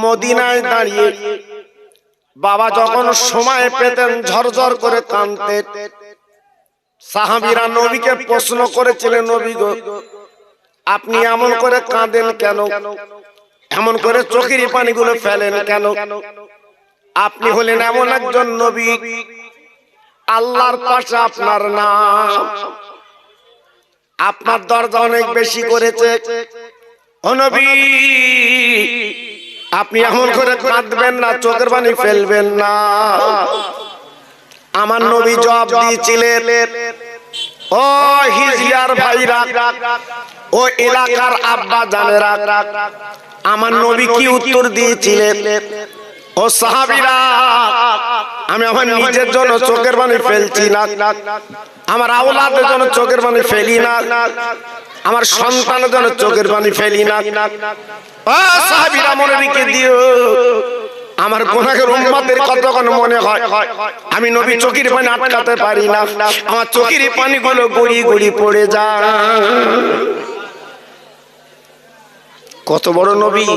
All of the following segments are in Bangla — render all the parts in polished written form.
মদিনায় দাঁড়িয়ে বাবা যখন সময় পেতেন ঝরঝর করে কাঁদতেন। সাহাবীরা নবীকে প্রশ্ন করেছিলেন, নবী গো আপনি এমন করে কাঁদেন কেন, এমন করে চোখের পানিগুলো ফেলেন কেন? আপনি হলেন এমন একজন নবী, আল্লাহর পাশে আপনার নাম, আপনার দরজা অনেক বেশি করেছে। ও নবী আপনি এমন করে কাঁদবেন না, চোখের পানি ফেলবেন না। আমার নবী জবাব দিয়েছিলেন, ও হিজরিয়ার ভাইরা, ও এলাকার আব্বা জানেরা, আমার নবী কি উত্তর দিয়েছিলেন? ও সাহাবীরা, আমি আমার নিজের জন্য চোখের পানি ফেলছি না, আমার আওলাদের জন্য চোখের পানি ফেলি না, আমার সন্তানের জন্য চোখের পানি ফেলি না। ও সাহাবীরা মনে রেখে দিও, আমার গুনাহের উম্মতের কতক্ষণ মনে হয় আমি নবী চোখের পানি আটকাতে পারি না, আমার চোখের পানিগুলো গড়ি গড়ি পড়ে যায়। কত বড় নবী,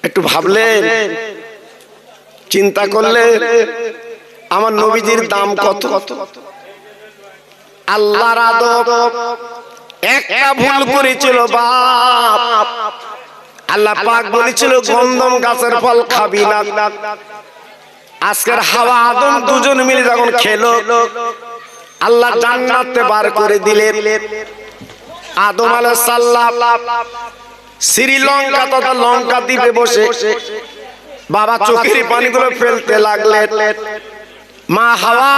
একটু ভাবলেন, চিন্তা করলেন আমার নবীজির দাম কত? আল্লাহর আদব একটা ভুল করেছিল বাপ, আল্লাহ পাক বলেছিল গন্ধম গাছের ফল খাবি না। আজকের হাওয়া আদম দুজন মিলে যখন খেলো, আল্লাহ জান্নাতে বার করে দিলেন। আদম আলাইহিস সালাম শ্রীলঙ্কা তথা লঙ্কা দ্বীপে বসে বাবা চোখের পানিগুলো ফেলতে লাগলেন। মা হাওয়া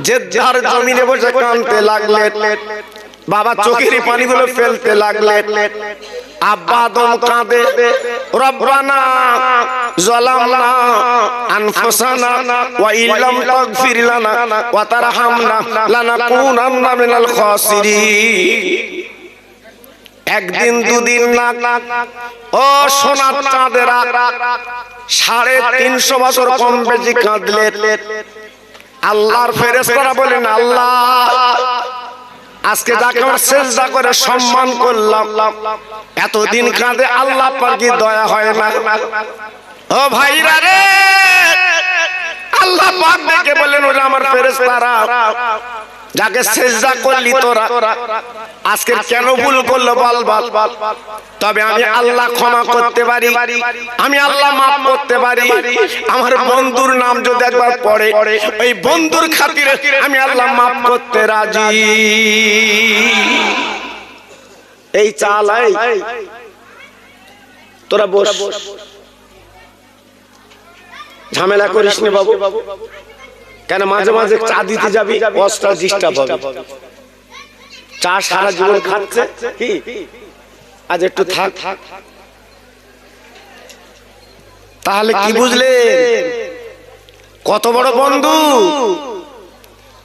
যে যার জমিনে বসে কাঁদতে লাগলেন, বাবা চোখের পানিগুলো ফেলতে লাগলেন। আব্বা আদম কাঁদে, রব্বানা যালামনা আনফুসানা ওয়া ইল্লাম তাগফির লানা ওয়া তারহামনা লানাকুনান্না মিনাল খাসিরিন। একদিন দুদিন না, ও সোনার চাঁদেরা 350 বছর কম বেশি কাঁদলেন। আল্লাহর ফেরেশতারা বলেন, আল্লাহ আজকে যাকে আমরা সিজদা করে সম্মান করলাম, এতদিন কাঁদে, আল্লাহ পাক কি দয়া হয় না? ও ভাইরা রে, আল্লাহ পাক ডেকে বলেন, ওরা আমার ফেরেশতারা, যাকে সিজদা করলি তোরা আজকে কেন ভুল করলো বল বল। তবে আমি আল্লাহ ক্ষমা করতে পারি, আমি আল্লাহ মাফ করতে পারি। আমার বন্ধুর নাম যদি একবার পড়ে, ওই বন্ধুর খাতিরে আমি আল্লাহ মাফ করতে রাজি। এই চালাই তোরা বস, ঝামেলা করিস না বাবু। কেন মাঝে মাঝে চা দিতে যাবি, অস্ত্র ডিস্টার্ব হবে। চা সারা জীবন খাচ্ছে, কি আজ একটু থাক। তাহলে কি বুঝলে কত বড় বন্ধু,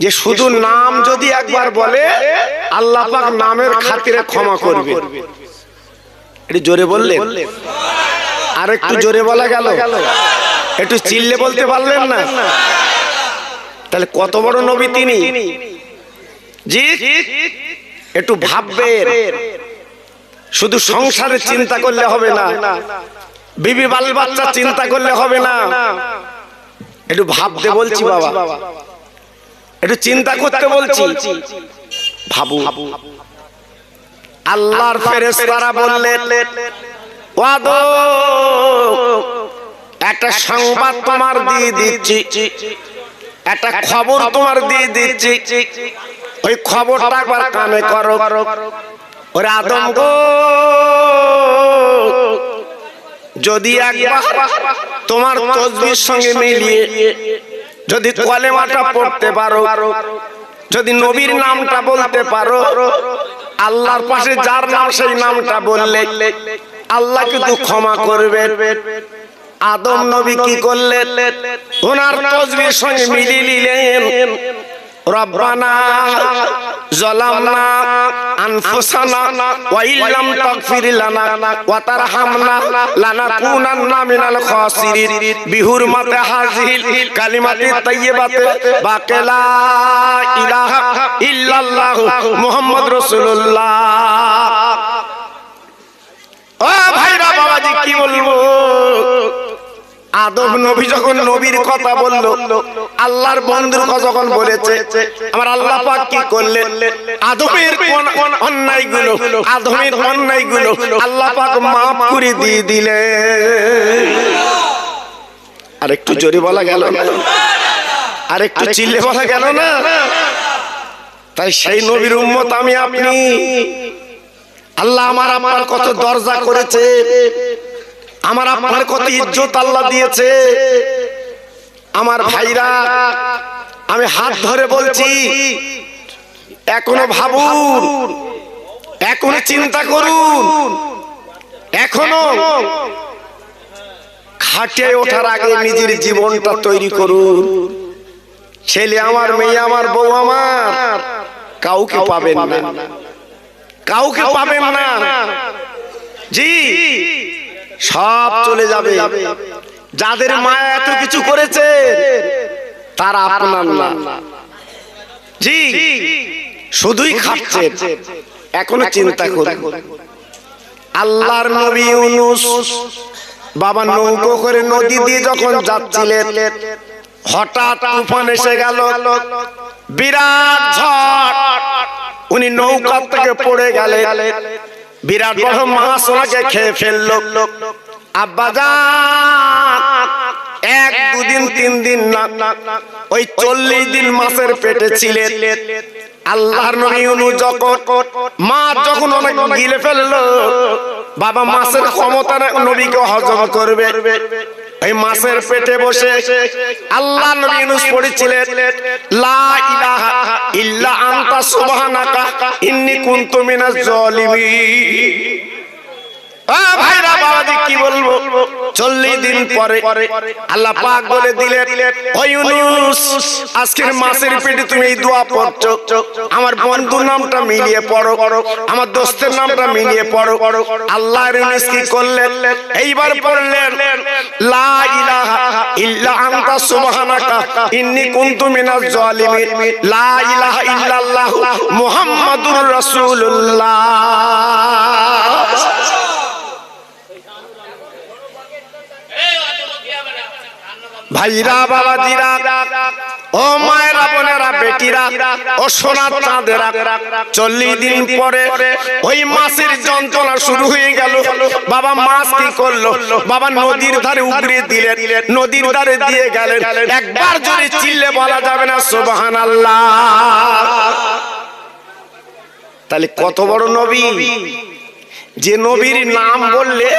যে শুধু নাম যদি একবার বলে আল্লাহ পাক নামের খাতিরে ক্ষমা করবে। একটু জোরে বললেন, আর একটু জোরে বলা গেল, একটু চিল্লে বলতে পারলেন না? তাহলে কত বড় নবী তিনি। জি একটু ভাববেন, শুধু সংসারের চিন্তা করলে হবে না, বিবি বাল বাচ্চা চিন্তা করলে হবে না, একটু ভাবতে বলছি বাবা, একটু চিন্তা করতে বলছি। ভাবু। আল্লাহর ফেরেশতারা বললেন, ও আদম একটা সংবাদ তোমার দিয়ে দিচ্ছি, একটা খবর তোমার দিয়ে দিচ্ছি, ওই খবরটা একবার কানে করো। ওরে আদম গো, যদি একবার তোমার তাসবিহের সঙ্গে মিলিয়ে যদি কলেমাটা পড়তে পারো, যদি নবীর নামটা বলতে পারো, আল্লাহর পাশে যার নাম সেই নামটা বললে আল্লাহ কিন্তু ক্ষমা করবেন। আদম নবী কি করলেন? ওনার তাসবিহের সঙ্গে মিলিয়ে নিলেন, রব্বানা যালামনা আনফুসানা ওয়া ইল্লাম তাগফির লানা ওয়া তারহামনা লানাকুনান্না মিনাল খাসিরিন বিহুরমাতি হাযিহিল কালিমাতি তাইয়্যিবাতি বাকিলা ইলাহা ইল্লাল্লাহু মুহাম্মাদুর রাসূলুল্লাহ। কি বলবো, আদম নবী যখন নবীর কথা বলল, আল্লাহর বন্ধুর কথা যখন বলেছে, আমার আল্লাহ পাক কি করলেন, আদমের অন্যায়গুলো, আদমের অন্যায়গুলো আল্লাহ পাক মাফ করে দিয়ে দিলেন। আর একটু জোরে বলা গেল না, আর একটু চিল্লে বলা গেল না। তাই সেই নবীর উম্মত আমি আপনি। আল্লাহ আমার কত দরজা করেছে, আমার আপনার কত ইজ্জত আল্লাহ দিয়েছে। আমার ভাইরা, আমি হাত ধরে বলছি, এখনো ভাবুন, এখনো চিন্তা করুন, এখনো খাটিয়ে ওঠার আগে নিজের জীবনটা তৈরি করুন। ছেলে আমার, মেয়ে আমার, বউ আমার, কাউকে পাবেন না, কাউকে পাবেন না। জি, সব চলে যাবে। যাদের মায়া এত কিছু করেছে তারা আপনার না। জি, শুধুই খাচ্ছে। এখনো চিন্তা করুন, আল্লাহর নবী ইউনূস বাবা নৌকো করে নদী দিয়ে যখন যাচ্ছিলেন, হঠাৎ তুফান এসে গেল, বিরাট ঝড়। উনি নৌকা থেকে পড়ে গেলেন, বিরাট বড় মাছ ওনাকে খেয়ে ফেললো। আব্বাজান এক দুদিন তিন দিন না, ওই 40 দিন মাছের পেটে ছিলেন। আল্লাহর নবী ইউনূস যখন মাছ যখন অনেক গিলে ফেললো, বাবা মাছের ক্ষমতা নবীকে হজম করবে। এই মাছের পেটে বসে আল্লাহ নবী ইউনূস পড়েছিলেন, লা ইলাহা ইল্লা আনতা সুবহানাকা ইন্নী কুনতু মিনাজ জালিমিন। ভাইরা বাবাজি কি বলবো, 40 দিন পরে আল্লাহ পাক বলে দিলেন, ও ইউনূস, আজকের মাছের পেটে তুমি এই দোয়া পড়ছো, আমার বন্ধুর নামটা মিলিয়ে পড়ো, আমার দোস্তের নামটা মিলিয়ে পড়ো। আল্লাহ ইউনূস কি করলেন, এইবার পড়লেন, লা ইলাহা ইল্লা আনতা সুবহানাকা ইন্নী কুনতু মিনাজ জালিমিন, লা ইলাহা ইল্লাল্লাহ মুহাম্মাদুর রাসূলুল্লাহ। ভাইরা বাবাজিরা, ও মায়েরা, বোনেরা, বেটিরা, ও সোনার চাঁদেরা, 40 দিন পরে ওই মাছের যন্ত্রণা শুরু হয়ে গেল। বাবা মাছ কি করলো, বাবা নদীর ধারে উগড়ে দিলেন, নদীর ধারে দিয়ে গেলেন। একবার জোরে চিল্লে বলা যাবে না সুবহানাল্লাহ। তাহলে কত বড় নবী, যে নবীর নাম বললে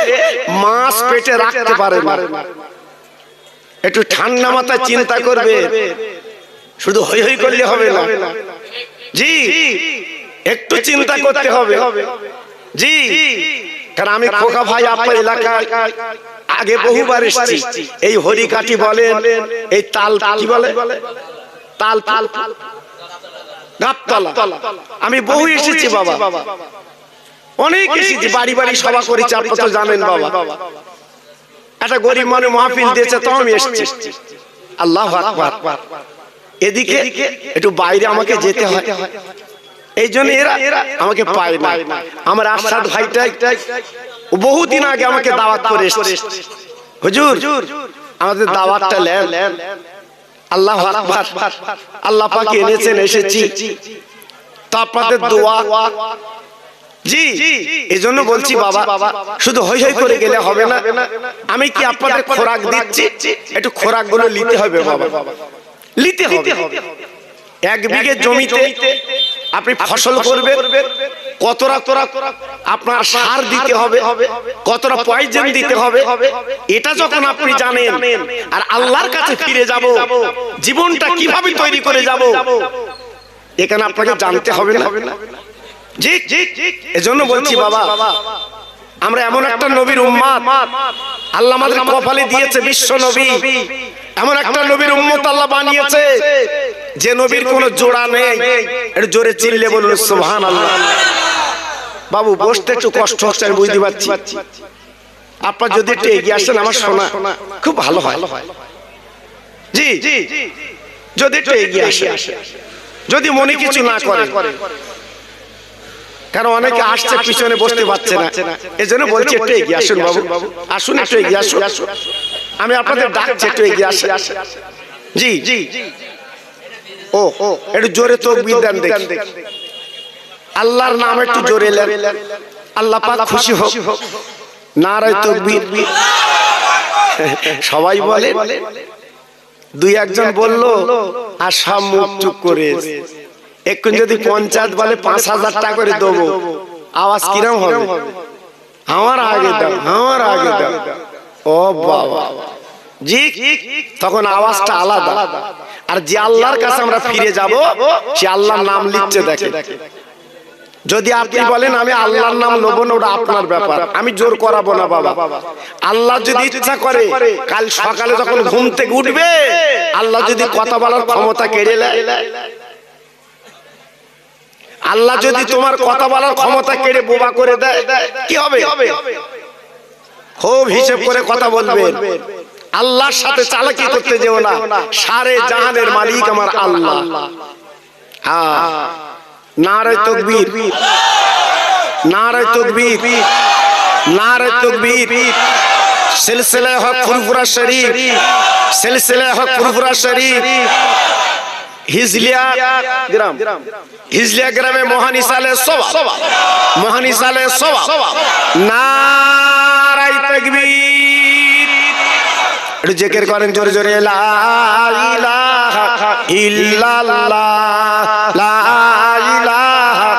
মাছ পেটে রাখতে পারে না। একটু ঠান্ডা মাথায় চিন্তা করবে, শুধু হই হই করলে হবে না। জি, একটু চিন্তা করতে হবে। জি, কারণ আমি খোকা ভাই আপনার এলাকায় আগে বহুবার এসেছি। এই হরিকাঠি বলেন, এই তাল কি বলে, তাল গাবতলা, আমি বহু এসেছি বাবা, অনেক এসেছি, বাড়ি বাড়ি সভা করেছি, আপনারা তো জানেন বাবা। একটা গরিব মানুষ মাহফিল দিয়েছে তো আমি এসেছি। আল্লাহু আকবার। এদিকে একটু বাইরে আমাকে যেতে হয়, এই জন্য এরা আমাকে পায় না। আমার আশাদ ভাইটা বহুদিন আগে আমাকে দাওয়াত করে এসেছে, হুজুর আমাদের দাওয়াতটা নেন। আল্লাহু আকবার, আল্লাহ পাক এনেছেন, এসেছি তো আপনাদের দোয়া। জি, এজন্য বলছি বাবা, শুধু হই হই করে গেলে হবে না। আমি কি আপনাদের খোরাক দিচ্ছি, একটু খোরাক গুলো নিতে হবে বাবা, নিতে হবে। 1 বিঘে জমিতে আপনি ফসল করবেন, কতটা আপনার সার দিতে হবে, কতটা পয়জন দিতে হবে, এটা যখন আপনি জানেন, আর আল্লাহর কাছে ফিরে যাব, জীবনটা কিভাবে তৈরি করে যাব, এখানে আপনাকে জানতে হবে না। জি, এজন্য বলছি বাবা, আমরা এমন একটা নবীর উম্মত আল্লাহ আমাদের কপালে দিয়েছে, বিশ্ব নবী। এমন একটা নবীর উম্মত আল্লাহ বানিয়েছে যে নবীর কোনো জোড়া নেই। একটু জোরে চিল্লে বলুন সুবহানাল্লাহ। বাবু বসতে একটু কষ্ট হচ্ছে, আমি বুঝতে পারছি। আপনার যদি একটু এগিয়ে আসেন, আমার শোনা খুব ভালো হয়। জি, যদি একটু এগিয়ে আসে, যদি মনে কিছু না করে। কারণ অনেকে আসছে পিছনে বসতে পারছে না, এজন্য বলছি একটু এগিয়ে আসুন বাবু, আসুন একটু এগিয়ে আসুন, আমি আপনাদের ডাকছি একটু এগিয়ে আসুন। জি জি, ও একটু জোরে তাকবীর দেন দেখি, আল্লাহর নাম একটু জোরে নেন, আল্লাহ পাক খুশি হোক। নারায়ে তাকবীর। সবাই বলে, দুই একজন বললো আর সব মুখ চুপ করে। এখন যদি পঞ্চায়েত বলে 5,000 টাকা করে দেবো, আওয়াজ কিরম হবে? আমার আগে দাও, আমার আগে দাও। ও বাবা জি, তখন আওয়াজটা আলাদা। আর যে আল্লাহর কাছে আমরা ফিরে যাব, সে আল্লাহর নাম লিখছে দেখে। যদি আপনি বলেন আমি আল্লাহর নাম নেবো না, ওটা আপনার ব্যাপার, আমি জোর করাবো না বাবা। আল্লাহ যদি ইচ্ছা করে কাল সকালে যখন ঘুম থেকে উঠবে, আল্লাহ যদি কথা বলার ক্ষমতা কেড়ে নেয়, আল্লাহ যদি তোমার কথা বলার ক্ষমতা কেড়ে বোবা করে দেয়, কি হবে? খুব হিসেব করে কথা বলবেন। আল্লাহর সাথে চালাকি করতে যেও না, সারে জাহানের মালিক আমার আল্লাহ। হ্যাঁ, নারায়ে তাকবীর, নারায়ে তাকবীর, নারায়ে তাকবীর। সিলসিলা হক ফুরফুরা শরীফ, সিলসিলা হক ফুরফুরা শরীফ, হিজলিয়া গ্রাম, হিজলিয়া গ্রামে মহান ইসালে সওয়াব, মহান ইসালে সওয়াব। নারায়ে তাকবীর। একটু জিকির করেন জোরে জোরে, লা ইলাহা ইল্লাল্লাহ, লা ইলাহা।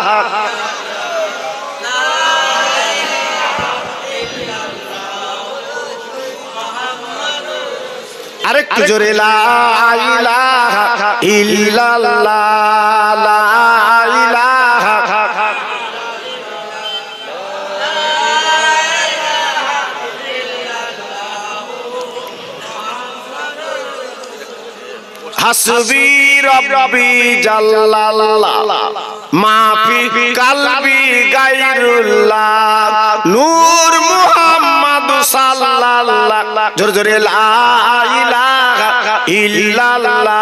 আরেকটু জোরে, লা ইলাহা ইল্লাল্লাহ, লা ইলাহা। হাসবি রব্বি জাল্লাল্লাহ, মা ফি কলবি গায়রুল্লাহ, নূর মুহাম্মদ সাল্লাল্লাহ। জোরে জোরে, লা ইলাহা ইল্লাল্লাহ।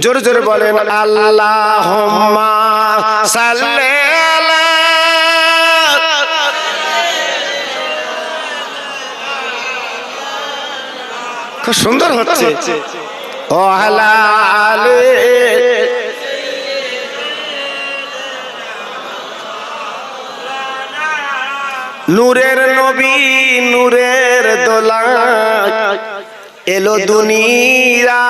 জোরে জোরে বলেন, আল্লাহুম্মা সাল্লি আলা। খুব সুন্দর হচ্ছে। ও আলা আলে। নূরের নবী, নূরের দোলা, এলো দুনিয়া।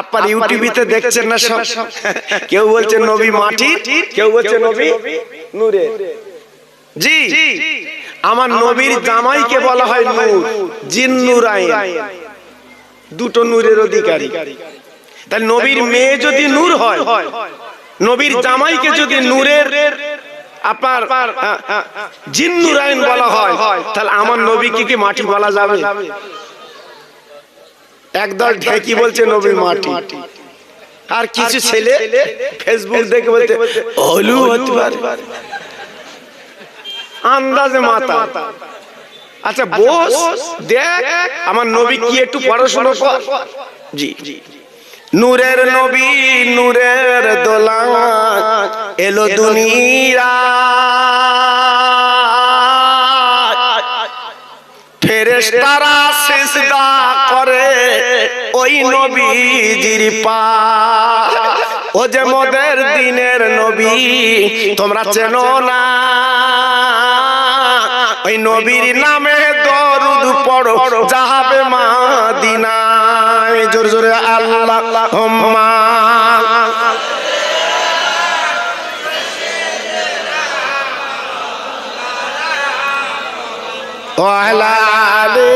আপনার ইউটিউবে দেখছেন না সব, কেউ বলছে নবী মাটি, কেউ বলছে নবী নূরে। জি, আমার নবীর জামাইকে বলা হয় নূর, জিন্নুরাইন, দুটো নূরের অধিকারী। তাই নবীর মেয়ে যদি নূর হয়, নবীর জামাইকে যদি নূরের আপনার জিন্নুরাইন বলা হয়, তাহলে আমার নবীকে কি মাটি বলা যাবে? একদল ঢেকি বলছে নবী মাটি, আর কিছু ছেলে ফেসবুক দেখে বলছে হলু হতে পারে, আন্দাজে মাথা। আচ্ছা বস, দেখ আমার নবী কি, একটু পড়াশোনা কর। জি, নূরের নবী, নূরের দোলা, এলো দুনিয়া। ফেরেশতারা সিজদা করে ওই নবীজির পায়ে। ও যে মোদের দিনের নবী, তোমরা চেনো না? ওই নবীর নামে দরুদ পড়ো, যাবে মদিনায়। জোরে জোরে আল্লাহুম্মা। ওয়ালা আলে।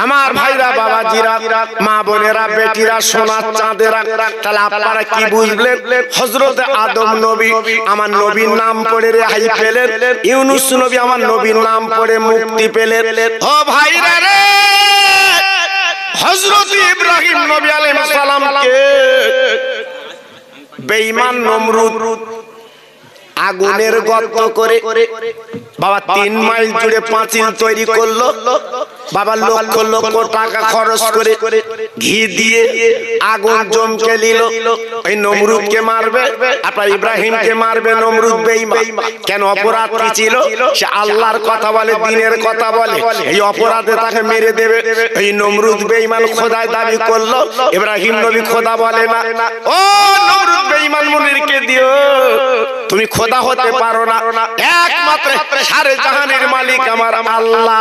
আমার ভাইরা, বাবাজিরা, মা বোনেরা, বেটিরা, সোনার চাঁদেরা, তাহলে আপনারা কি বুঝলেন? হযরত আদম নবী আমার নবীর নাম পড়ে রেহাই পেলেন, ইউনূস নবী আমার নবীর নাম পড়ে মুক্তি পেলেন। ও ভাইরা রে, হযরত ইব্রাহিম নবী আলাইহিস সালামকে বেঈমান নমরুদ আগুনের গর্ত করে বাবা 3 মাইল জুড়ে পাঁচিল তৈরি করলো। বাবা লক্ষ লক্ষ টাকা খরচ করে ঘি দিয়ে আগুন জমকে নিল। এই নমরুদকে মারবে, আপনার ইব্রাহিমকে মারবে। নমরুদ বেঈমান। কেন? অপরাধ কি ছিল? সে আল্লাহর কথা বলে, দিনের কথা বলে, এই অপরাধে তাকে মেরে দেবে। এই নমরুদ বেঈমান খোদায় দাবি করলো, ইব্রাহিম নবী খোদা বলে না। ও নমরুদ বেঈমান মুনিরকে দিও, তুমি খোদা হতে পারো না, একমাত্র সারে জাহানের মালিক আমার আল্লাহ।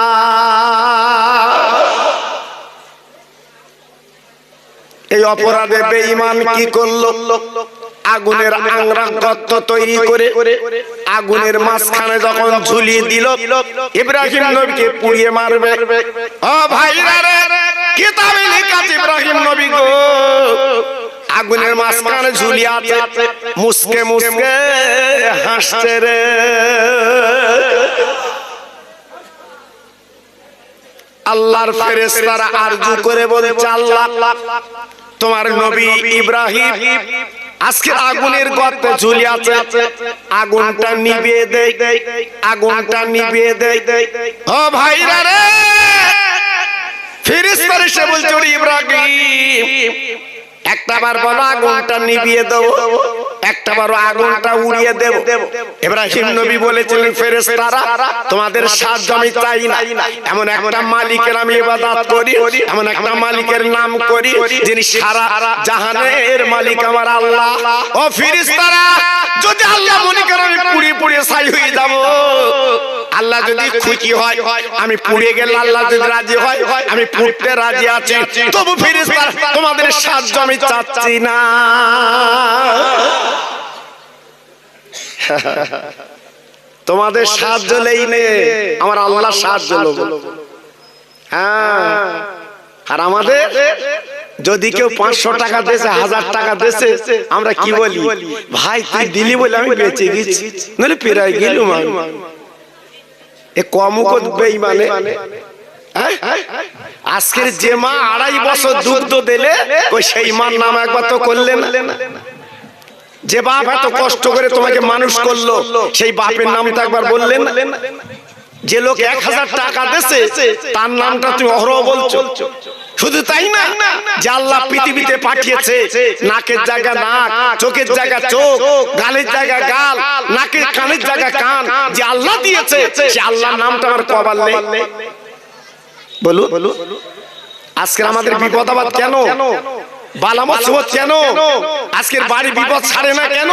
এই অপরাধে বেঈমান কি করলো? আগুনের আংরা গর্ত তৈরি করে আগুনের মাঝখানে যখন ঝুলিয়ে দিল, ইব্রাহিম নবীকে পুড়িয়ে মারবে। ও ভাইরা রে, কিতাবে লেখা আছে ইব্রাহিম নবী গো আগুনের মাঝখানে ঝুলিয়ে আছে, মুসকে মুসকে হাসছে রে। আল্লাহর ফেরেশতারা আরজু করে বলছে, আল্লাহ তোমার নবী ইব্রাহিম আজকে আগুনের গর্তে ঝুলিয়ে আছে, আগুনটা নিভিয়ে দেই, আগুনটা নিভিয়ে দেই। ও ভাইরা রে, ফেরেশতারা এসে বলছে, ইব্রাহিম একটাবার বলো আগুনটা নিভিয়ে দেবো, একটাবার আগুনটা উড়িয়ে দেব। ইব্রাহিম নবী বলেছিলেন, ফেরেশতারা তোমাদের সাহায্য আমি চাই না, এমন একটা মালিকের আমি ইবাদত করি, এমন একটা মালিকের নাম করি যিনি সারা জাহানের মালিক আমার আল্লাহ। ও ফেরেশতারা, যদি আল্লাহ মনে করে আমি পুড়িয়ে পুড়িয়ে ছাই হয়ে যাব, আল্লাহ যদি খুশি হয় আমি পুড়িয়ে গেলে, আল্লাহ যদি রাজি হয় আমি পুড়তে রাজি আছি, তবু ফেরেশতারা তোমাদের সাহায্য আমি চাচ্ছি না। তোমাদের সাহায্য নেই নে, আমার আল্লাহ সাহায্য লোক। হ্যাঁ, আর আমাদের যদি কেউ 500 টাকা দিয়েছে, 1000 টাকা দিয়েছে, আমরা কি বলি? ভাই তুই দিলি বলে আমি বেঁচে গেছি, নইলে পেরাই গেলুম। এ কম বেঈমানে। আজকের যে মা 2.5 বছর দুগ্ধ দিলে, ওই সেই মার নাম একবার তো করলেন না। যে বাপ এত কষ্ট করে তোমাকে মানুষ করলো, সেই বাপের নামটা একবার বললেন না। যে লোক 1000 টাকা দিয়েছে, তার নামটা তুমি অহরহ বলছো। শুধু তাই না, যে আল্লাহ পৃথিবীতে পাঠিয়েছে, নাকের জায়গা নাক, চোখের জায়গা চোখ, গালের জায়গা গাল, নাকের কানের জায়গা কান, যে আল্লাহ দিয়েছে, সে আল্লাহর নামটা আমার কবার নেই? বলু, আজকে আমাদের বিপদ আবাদ কেন? বালা মুসিবত কেন? আজকের বাড়ি বিপদ ছাড়ে না কেন?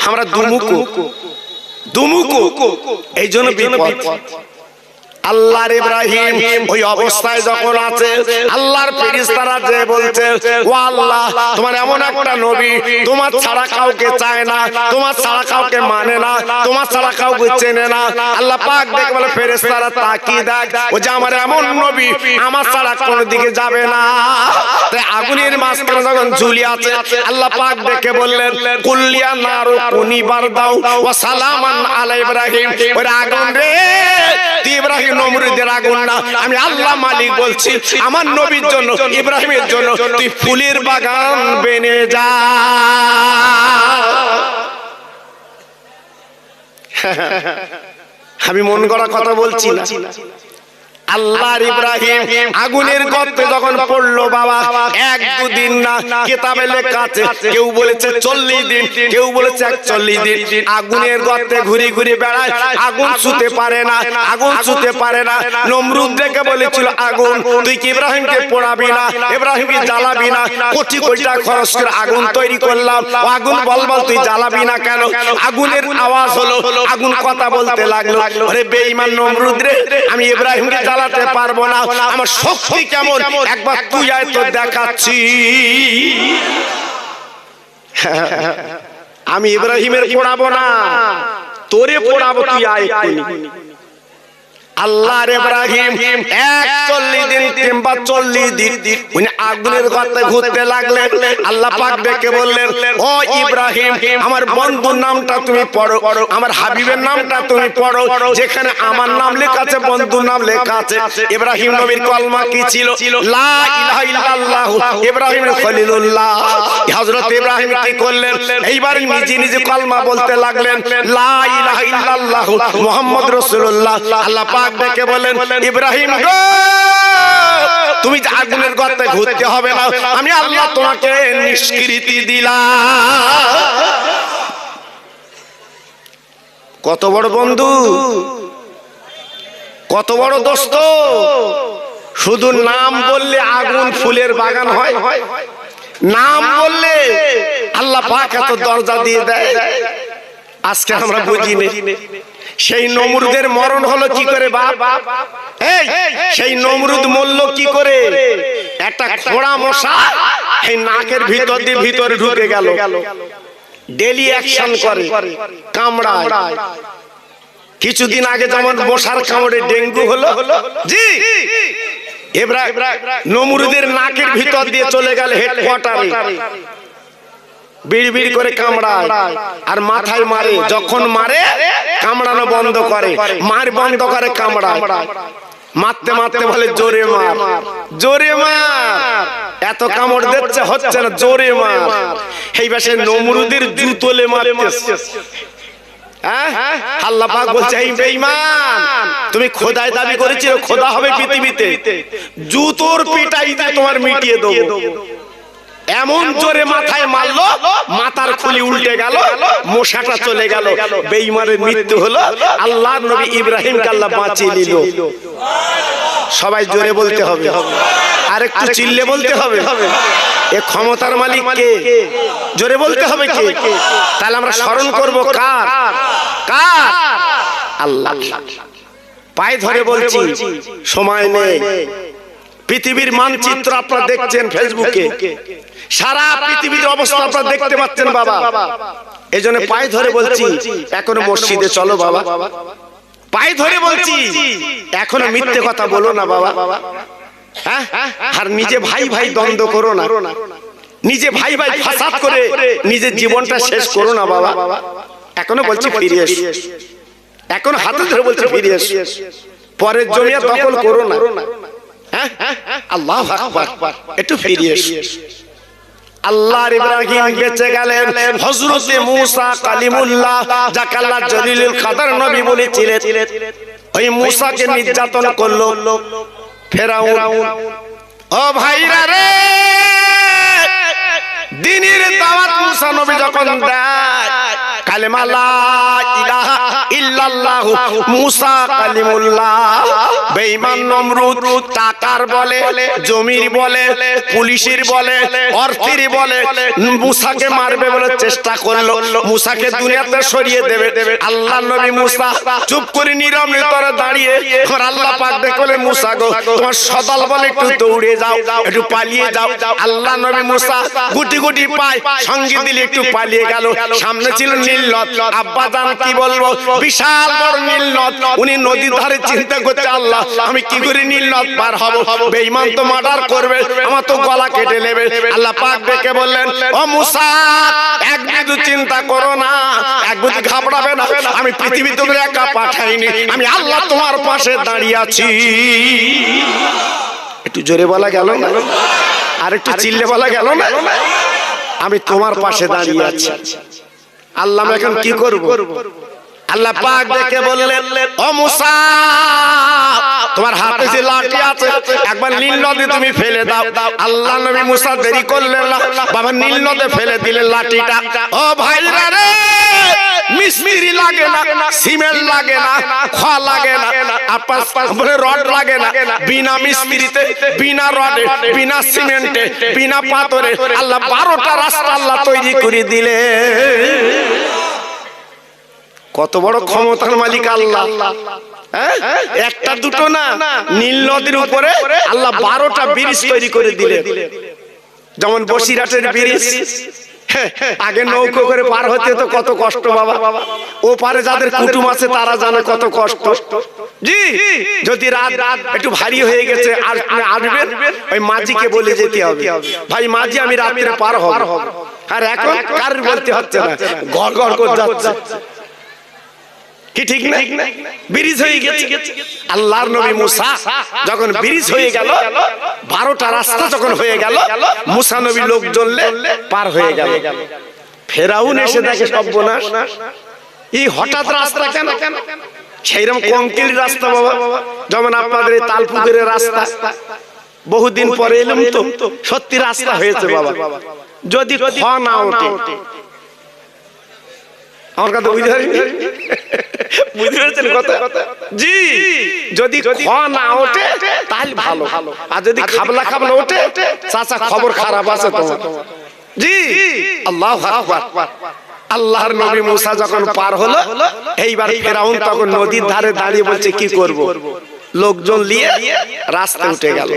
আমরা দুমুকু এই জন্য বিপদ। আল্লাহর ইব্রাহিম ওই অবস্থায় যখন আছে, আল্লাহর ফেরেশতারা যে বলছে, ও আল্লাহ তোমার এমন একটা নবী, তোমার ছাড়া কাউকে চায় না, তোমার ছাড়া কাউকে মানে না, তোমার ছাড়া কাউকে চেনে না। আল্লাহ পাক দেখে বলে, ফেরেশতারা তাকিয়ে দেখ, ও যে আমার এমন নবী, আমার ছাড়া কোনো দিকে যাবে না। তাই আগুনের মাঝখানে যখন ঝুলি আছে, আল্লাহ পাক দেখে বললেন, কুল্লিয়া নারু কুনি বারদাও ওয়া সালামান আলা ইব্রাহিম। ওই আগুন রে, তুই ইব্রাহিম নমরুদের আগুন না, আমি আল্লাহ মালিক বলছি, আমার নবীর জন্য, ইব্রাহিমের জন্য তুই ফুলের বাগান বেনে যা। আমি মন গড়া কথা বলছি না। আল্লাহর ইব্রাহিম আগুনের গর্তে যখন পড়লো, বাবা 1-2 দিন না, কিতাবে লেখা আছে, কেউ বলেছে 40 দিন, কেউ বলেছে 41 দিন আগুনের গর্তে ঘুরে ঘুরে বেড়ায়, আগুন ছুঁতে পারে না, আগুন ছুঁতে পারে না। নমরুদ দেখে বলেছিল, আগুন তুই কি ইব্রাহিমকে পোড়াবি না, ইব্রাহিমকে জ্বালাবি না? কোটি কোটি টাকা খরচ করে আগুন তৈরি করলাম, আগুন বলবল তুই জ্বালাবি না কেন? আগুনের আওয়াজ হলো, আগুন কথা বলতে লাগলো, আরে বেঈমান নমরুদ রে, আমি ইব্রাহিমকে জ্বালাতে পারবো না, আমার শক্তি কেমন, একবার তুই আয় তো দেখাচ্ছি। আমি ইব্রাহিমের পোড়াবো না, তোরে পোড়াবো, তুই আয় এক্ষুনি। আল্লাহর ইব্রাহিম 41 দিন কিংবা 40 দিন উনি আগুনের গর্তে ঘুরতে লাগলেন। আল্লাহ পাক ডেকে বললেন, ও ইব্রাহিম, আমার বন্ধুর নামটা তুমি পড়ো, আমার হাবিবের নামটা তুমি পড়ো। যেখানে আমার নাম লেখা আছে, বন্ধুর নাম লেখা আছে। ইব্রাহিম নবীর কলমা কি ছিল? লা ইলাহা ইল্লাল্লাহ। ইব্রাহিম খলিলুল্লাহ। হযরত ইব্রাহিম কি করলেন? এইবার নিজে নিজে কলমা বলতে লাগলেন, লা ইলাহা ইল্লাল্লাহ মুহাম্মদ রাসূলুল্লাহ। আল্লাহ পাক ডেকে বলেন, ইব্রাহিম গো, তুমি যে আগুনের গর্তে ঘুরতে হবে না, আমি আল্লাহ তোমাকে নিষ্কৃতি দিলাম। কত বড় বন্ধু, কত বড় দোস্ত। শুধু নাম বললে আগুন ফুলের বাগান হয়? নাম বললে আল্লাহ পাক এত দরজা দিয়ে দেয়। আজকে আমরা বুঝি না। সেই নমরুদের মরণ হলো কি করে বাপ? এই সেই নমরুদ মরল কি করে? একটা খোঁড়া মশা এই নাকের ভিতর দিয়ে ভিতরে ঢুকে গেল। ডেলি অ্যাকশন করে, কামড়ায়। কিছুদিন আগে যেমন মশার কামড়ে ডেঙ্গু হলো, জি ইব্রাহিম নমরুদের নাকের ভিতর দিয়ে চলে গেল হেডকোয়ার্টারে। বিড় বিড় করে কামড়ায় আর মাথায় মারে। যখন মারে কামড়ানো বন্ধ করে, মার বন্ধ করে কামড়ায়। মারতে মারতে বলে জোরে মার, জোরে মার। এত কামড় দিচ্ছে, হচ্ছে না, জোরে মার। এই পাশে নমরুদের জুতোলে মারতেছে। আল্লাহ পাক বলছে, এই বেঈমান, তুমি খোদায় দাবি করেছিলে খোদা হবে পৃথিবীতে, জুতোর পিটাই দিয়ে তোমার মিটিয়ে দেবো। এমন জোরে মাথায় মারলো, মাথার খুলি উল্টে গেল, মশাটা চলে গেল। বেঈমানের মৃত্যু হলো। আল্লাহর নবী ইব্রাহিমকে আল্লাহ বাঁচিয়ে নিল। সবাই জোরে বলতে হবে, আর একটু চিল্লে বলতে হবে। এ ক্ষমতার মালিক কে? জোরে বলতে হবে কে? তাহলে আমরা স্মরণ করব কার? কার? আল্লাহ। পায়ে ধরে বলছি, সময় নেই। পৃথিবীর মানচিত্র আপনারা দেখছেন ফেসবুকে, সারা পৃথিবীর অবস্থা আপনারা দেখতে পাচ্ছেন বাবা। এই জন্য পায়ে ধরে বলছি, এখনো মসজিদে চলো বাবা। পায়ে ধরে বলছি, এখনো মিথ্যে কথা বলো না বাবা। হ্যাঁ, আর নিজে ভাই ভাই দ্বন্দ্ব করো না, নিজে ভাই ভাই ফাসাদ করে নিজের জীবনটা শেষ করো না বাবা। এখনো বলছি ফিরে এস, এখন হাতে ধরে বলছি ফিরে এস। পরের জমি দখল করো না। আল্লাহু আকবার, একটু ফিরে এস। আল্লাহর ইব্রাহিম বেঁচে গেলেন। হযরতে মুসা কালিমুল্লাহ, যাকে আল্লাহ জলিলুল কদর নবী বলেছিলেন, ওই মুসাকে নির্যাতন করলো ফেরাউন। ও ভাইরা রে, দ্বীনের দাওয়াত মুসা নবী যখন দেয়, কালেমা লা ইলাহা ইল্লাল্লাহ মুসা কালিমুল্লাহ, বেঈমান নমরুদ টাকার বলে, জমির বলে, পুলিশের বলে, অর্থের বলে মুসাকে মারবে বলে চেষ্টা করলো, মুসাকে দুনিয়াতে সরিয়ে দেবে। আল্লাহ নবী মুসা চুপ করে নীরব নিতরে দাঁড়িয়ে, আর আল্লাহ পাক দেখলে, মুসা গো, তোমার সদল বলে একটু দৌড়ে যাও, একটু পালিয়ে যাও। আল্লাহ নবী মুসা গুটি গুটি পায় সঙ্গে দিলে একটু পালিয়ে গেল। সামনে ছিল নীল নদ। আব্বা জান কি বলবো, বিশাল বড় নীল নদ। উনি নদীর ধারে চিন্তা করতে, আল্লাহ আমি কি করে নীল নদ পার হব? বেঈমান তো মার্ডার করবে, আমার তো গলা কেটে নেবে। আল্লাহ পাক ডেকে বললেন, ও মুসা, এক বিন্দু চিন্তা করো না, এক বিন্দু ঘাবড়াবে না। আমি পৃথিবী তোকে একা পাঠাইনি, আমি আল্লাহ তোমার পাশে দাঁড়িয়ে আছি। একটু জোরে বলা গেল না? আর একটু চিল্লে বলা গেল না? আমি তোমার পাশে দাঁড়িয়ে আছি। আল্লাহ এখন কি করব? আল্লাহ পাক ডেকে বললেন, ও মুসা, তোমার হাতে যে লাঠি আছে, একবার নীল নদে তুমি ফেলে দাও। আল্লাহ নবী মুসা দেরি করলেন না, বাবা নীল নদে ফেলে দিলেন লাঠিটা। ও ভাইরা রে, মিস্ত্রি লাগে না, সিমেন্ট লাগে না, খোয়া লাগে না, আপনার রড লাগে না। বিনা মিস্ত্রিতে, বিনা রডে, বিনা সিমেন্টে, বিনা পাথরে আল্লাহ 12টা রাস্তা আল্লাহ তৈরি করে দিলে। কত বড় ক্ষমতার মালিক আল্লাহ! একটা দুটো না, নীল নদীর উপরে আল্লাহ 12টা ব্রিজ তৈরি করে দিলেন। যেমন বসিরহাটের ব্রিজ, আগে নৌকো করে পার হতে তো কত কষ্ট বাবা, ও পারে যাদের কুটুম আছে তারা জানে কত কষ্ট। জি, যদি রাত একটু ভারী হয়ে গেছে আর আসবেন, ওই মাঝিকে বলে যেতে হবে, ভাই মাঝি আমি রাত্রে পার হব। আর এখন কার বলতে হচ্ছে না, গড় গড় করে যাচ্ছে, কি ঠিক না? ব্রিজ হয়ে গেছে। আল্লাহর নবী মুসা যখন ব্রিজ হয়ে গেল, 12টা রাস্তা যখন হয়ে গেল, মুসা নবী লোক জ্বললে পার হয়ে গেল। ফেরাউন এসে দেখে সর্বনাশ, এই হঠাৎ রাস্তা কেন? সেইরকম কংক্রিট রাস্তা বাবা, যেমন আপনাদের এই তালপুকুরের রাস্তা, বহুদিন পরে এলাম তো সত্যি রাস্তা হয়েছে বাবা। যদি খ না ওঠে, আমার কথা বুঝতে পেরেছেন কথা? জি, যদি খ না ওঠে তাহলে ভালো, আর যদি খাবলা খাবলা ওঠে চাচা খবর খারাপ আছে তোমার। জি, আল্লাহু আকবার। আল্লাহর নবী মুসা যখন পার হলো, এইবার ফেরাউন তখন নদীর ধারে দাঁড়িয়ে বলছে কি করব, লোকজন নিয়ে রাস্তা উঠে গেল।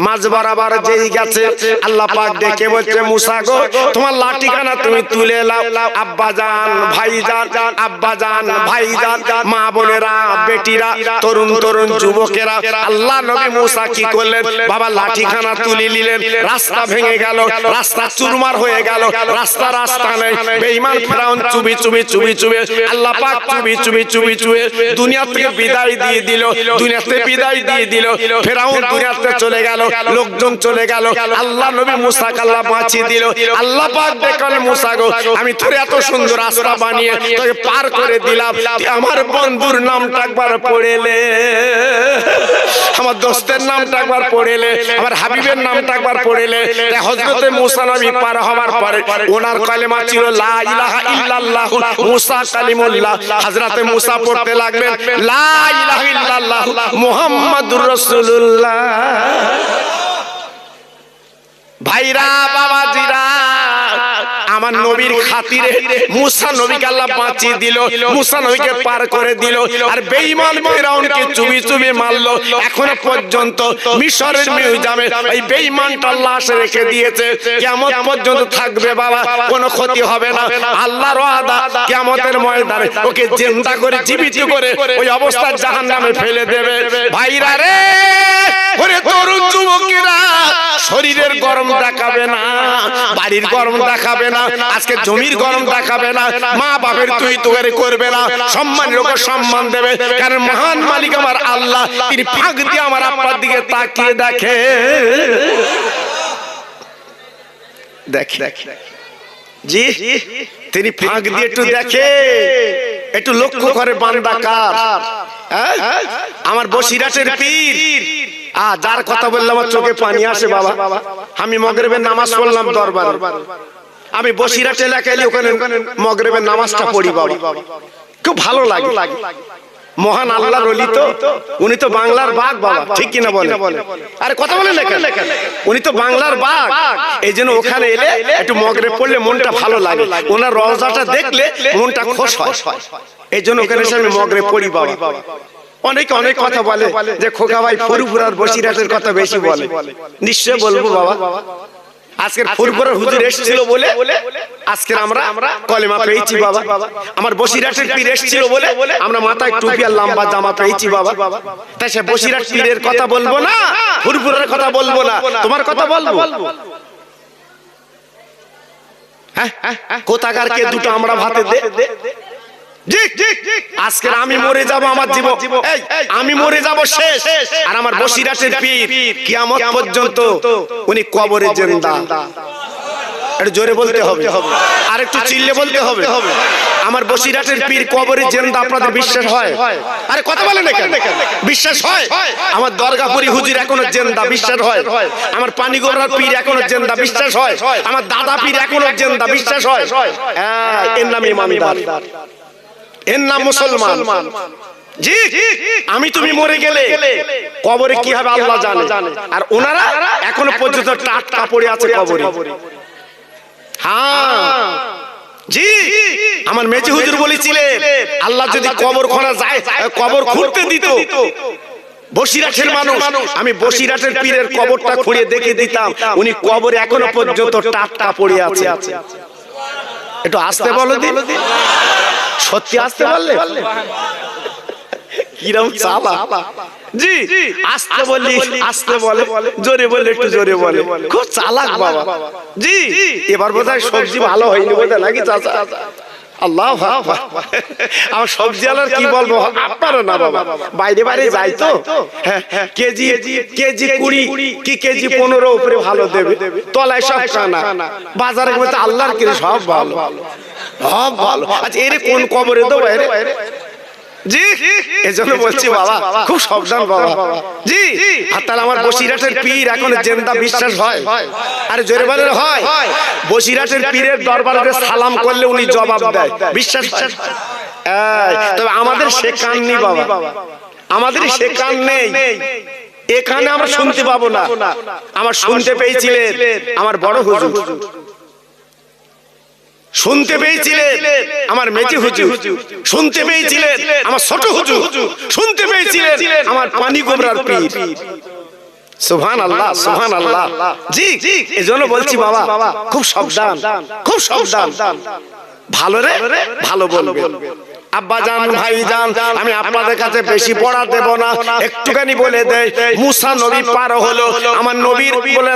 মাঝ বরাবর যেই গেছে, আল্লাহ পাক ডেকে বলছে মুসা গো তোমার লাঠিখানা তুমি তুলে নাও। আব্বাজান ভাইজান, আব্বাজান ভাইজান, মা বোনেরা, বেটিরা, তরুণ তরুণ যুবকেরা, আল্লাহ নবী মুসা কি করলেন বাবা, লাঠিখানা তুলে নিলেন। রাস্তা ভেঙে গেল, রাস্তা চুরমার হয়ে গেল, রাস্তা নেই। বেঈমান ফেরাউন চুবি চুবি চুবি চুবি, আল্লাহ পাক চুবি চুবি চুবি চুবি দুনিয়া থেকে বিদায় দিয়ে দিল, দুনিয়াতে বিদায় দিয়ে দিল। ফেরাউন দুনিয়াতে চলে গেল, লোকজন চলে গেল, আল্লাহ নবী মুসাকে আল্লাহ বাঁচিয়ে দিল। আল্লাহ পাক দেখলেন মুসা গো আমি তোর এত সুন্দর রাস্তা বানিয়ে তোকে পার করে দিলাম, আমার বন্ধুর নামটা একবার পড়েলে, আমার দোস্তের নামটা একবার পড়েলে, আমার হাবিবের নামটা একবার পড়েলে। হযরতে মুসা নবী পার হওয়ার পরে ওনার কালেমা ছিল লা ইলাহা ইল্লাল্লাহ মুসা কালিমুল্লাহ। হযরতে মুসা পড়তে লাগলেন লা ইলাহা ইল্লাল্লাহ মুহাম্মাদুর রাসূলুল্লাহ। ভাইরা বাবাজিরা, আমার নবীর খাতিরে মুসা নবীকে আল্লাহ বাঁচিয়ে দিল, মুসা নবীকে পার করে দিল। আর বেঈমান ফিরাউনকে চুবি চুবি মারলো। এখনো পর্যন্ত মিশরের মিউজিয়ামে এই বেঈমানটা লাশ রেখে দিয়েছে, কিয়ামত পর্যন্ত থাকবে বাবা, কোনো ক্ষতি হবে না। আল্লাহর ওয়াদা, কিয়ামতের ময়দানে ওকে জিন্দা করে জীবিত করে ওই অবস্থা জাহান্নামে ফেলে দেবে। ভাইরা রে, ওরে তরুণ যুবকেরা, শরীরের গরম দেখাবে না, বাড়ির গরম দেখাবে না, আজকে জমির গরম দেখাবে না, মা বাপের তুই তোরে করবে না, সম্মানের উপর সম্মান দেবে। কারণ মহান মালিক আমার আল্লাহ, তিনি ফাঁক দিয়ে আমার আপনার দিকে তাকিয়ে দেখে দেখে জি, তিনি ফাঁক দিয়ে একটু দেখে, একটু লক্ষ্য করে বান্দা কার। আমার বসিরাটের পীর, যার কথা বললে আমার চোখে পানি আসে বাবা। আমি মাগরিবের নামাজ পড়লাম দরবারে, আমি বসিরহাট এলাকায় ওখানে মাগরিবের নামাজটা পড়ি বাবা, খুব ভালো লাগে। মহান আল্লাহর ওলি তো, উনি তো বাংলার বাঘ বাবা, ঠিক কিনা বলে? আরে কথা বলেন না কেন? উনি তো বাংলার বাঘ, এই জন্য ওখানে এলে একটু মাগরিব পড়লে মনটা ভালো লাগে, ওনার রওজাটা দেখলে মনটা খুশ হয়, এই জন্য ওখানে এসে আমি মাগরিব পড়ি বাবা। অনেকে অনেক কথা বলে যে খোকা ভাই ফুরফুরার বসিরহাটের কথা বেশি বলে, নিশ্চয় বলবো বাবা। আজকের ফুরফুরার হুজুর এসেছিল বলে আজকের আমরা কলেমা পেয়েছি বাবা। আমার বসিরহাটের পীর এসেছিল বলে আমরা মাথায় টুপি আর লম্বা জামা পেয়েছি বাবা। তাই সে বসিরহাট পীরের কথা বলবো না, ফুরফুরার কথা বলবো না, তোমার কথা বলবো। হ্যাঁ, কোথাকার কে দুটো আমরা ভাতে দে। আজকের আমি মরে যাব, আমার জীবন আমি মরে যাব শেষ, আর আমার বসিরহাটের পীর কিয়ামত পর্যন্ত উনি কবরে জিন্দা। একটু জোরে বলতে হবে, আর একটু চিল্লে বলতে হবে। আমার বসিরহাটের পীর কবরে জিন্দা, আপনাদের বিশ্বাস হয়? আরে কথা বলেন না কেন? বিশ্বাস হয়? আমার দরগাপুরি হুজুর এখনো জিন্দা, বিশ্বাস হয়? আমার পানিগোড়ার পীর এখনো জিন্দা, বিশ্বাস হয়? আমার দাদা পীর এখনো জিন্দা, বিশ্বাস হয়? এর নাম ইমানদার, এর নাম মুসলমান। জি, আমি তুমি মরে গেলে কবরে কি হবে আল্লাহ জানে, আর ওনারা এখনো পর্যন্ত টাটকা পড়ে আছে কবরে। হ্যাঁ জি, আমার মেজি হুজুর বলেছিলেন আল্লাহ যদি কবর খোঁড়া যায়, কবর খুঁড়তে দিত, বসিরহাটের মানুষ, আমি বসিরহাটের পীরের কবরটা খুঁড়ে দেখে দিতাম, উনি কবরে এখনো পর্যন্ত টাটকা পড়ে আছে। একটু আসতে বলো দিন, সত্যি আসতে বললে কিরম চালা জি, আসতে বললি আসতে বলে, জোরে বললে একটু জোরে বলে, খুব চালাক বাবা জি। এবার বোধহয় সবজি ভালো হয়নি বোধহয় নাকি চাচা? আল্লাহ আমার সবজি আলার কি বলবো, আপনারা না বাবা বাইরে বাইরে যাই তো, কেজি 20 কি কেজি 15 উপরে ভালো দেবে, তলায় সব কানা, বাজারে বলতে আল্লাহর কি সব ভালো সব ভালো। আচ্ছা এর কোন কবরে দেবো জি, এজন্য বলছি বাবা খুব সাবধান বাবা জি। আর তাহলে আমার বসিরহাটের পীর এখন জিন্দা বিশ্বাস হয়? আরে জোরে বলেন হয়। বসিরহাটের পীরের দরবারে সালাম করলে উনি জবাব দেয়, বিশ্বাস হয়? তবে আমাদের সে কান নেই বাবা, আমাদের সে কান নেই, এখানে আমরা শুনতে পাবো না। আমার শুনতে পেয়েছিলেন আমার বড় হুজুর, শুনতে পেয়েছিলেন আমার মেজি হুজুর, শুনতে পেয়েছিলেন আমার ছোট হুজুর, শুনতে পেয়েছিলেন আমার পানি গোবরার পীর। সুবহানাল্লাহ সুবহানাল্লাহ জি। এজন্য বলছি বাবা খুব সাবধান, খুব সাবধান, ভালো রে ভালো বলবেন। আব্বা জান ভাই জান, আমি আপনাদের কাছে বেশি পড়া দেব না, একটুখানি বলে দেই। মুসা নবী পার হলো, আমার নবীর বলে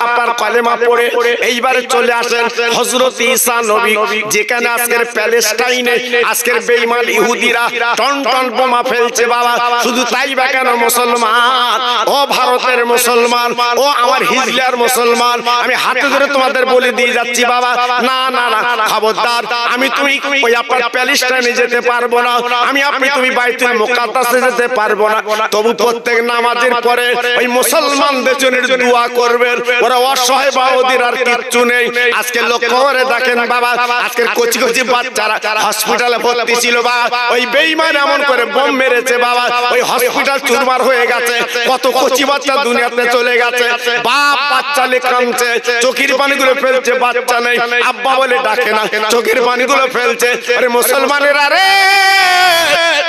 আপনার কলেমা পড়ে এইবারে চলে আসেন হযরত ঈসা নবী, যেখানে আজকের প্যালেস্টাইনে আজকের বেঈমান ইহুদিরা টন টন বোমা ফেলছে বাবা। শুধু তাই বা কেন মুসলমান, ও ভারতের মুসলমান, ও আমার হিজলার মুসলমান, আমি হাতে ধরে তোমাদের বলে দিয়ে যাচ্ছি বাবা, না না না খবরদার, আমি তুমি ওই আপনার প্যালেস্টাইনে যেতে পারবো না, আমি আপনি তুমি বাইতুল মুকাদ্দাসে যেতে পারবো না। তবু প্রত্যেক নামাজের পরে ওই মুসলমানদের জন্য দোয়া করবেন, ওরা অসহায় বা ওদের আর কিচ্ছু নেই। আজকে লক্ষ্য করে দেখেন বাবা, আজকের কচি কচি বাচ্চারা হসপিটালে ভর্তি ছিল বাবা, ওই বেঈমান এমন করে বোম মেরেছে বাবা, ওই হসপিটাল চুরমার হয়ে গেছে, কত কচি বাচ্চা দুনিয়াতে চলে গেছে। বাপ বাচ্চা কাঁদছে, চোখের পানিগুলো ফেলছে, বাচ্চা নেই, আব্বা বলে ডাকে না, চোখের পানিগুলো ফেলছে। আরে মুসলমানেরা রে,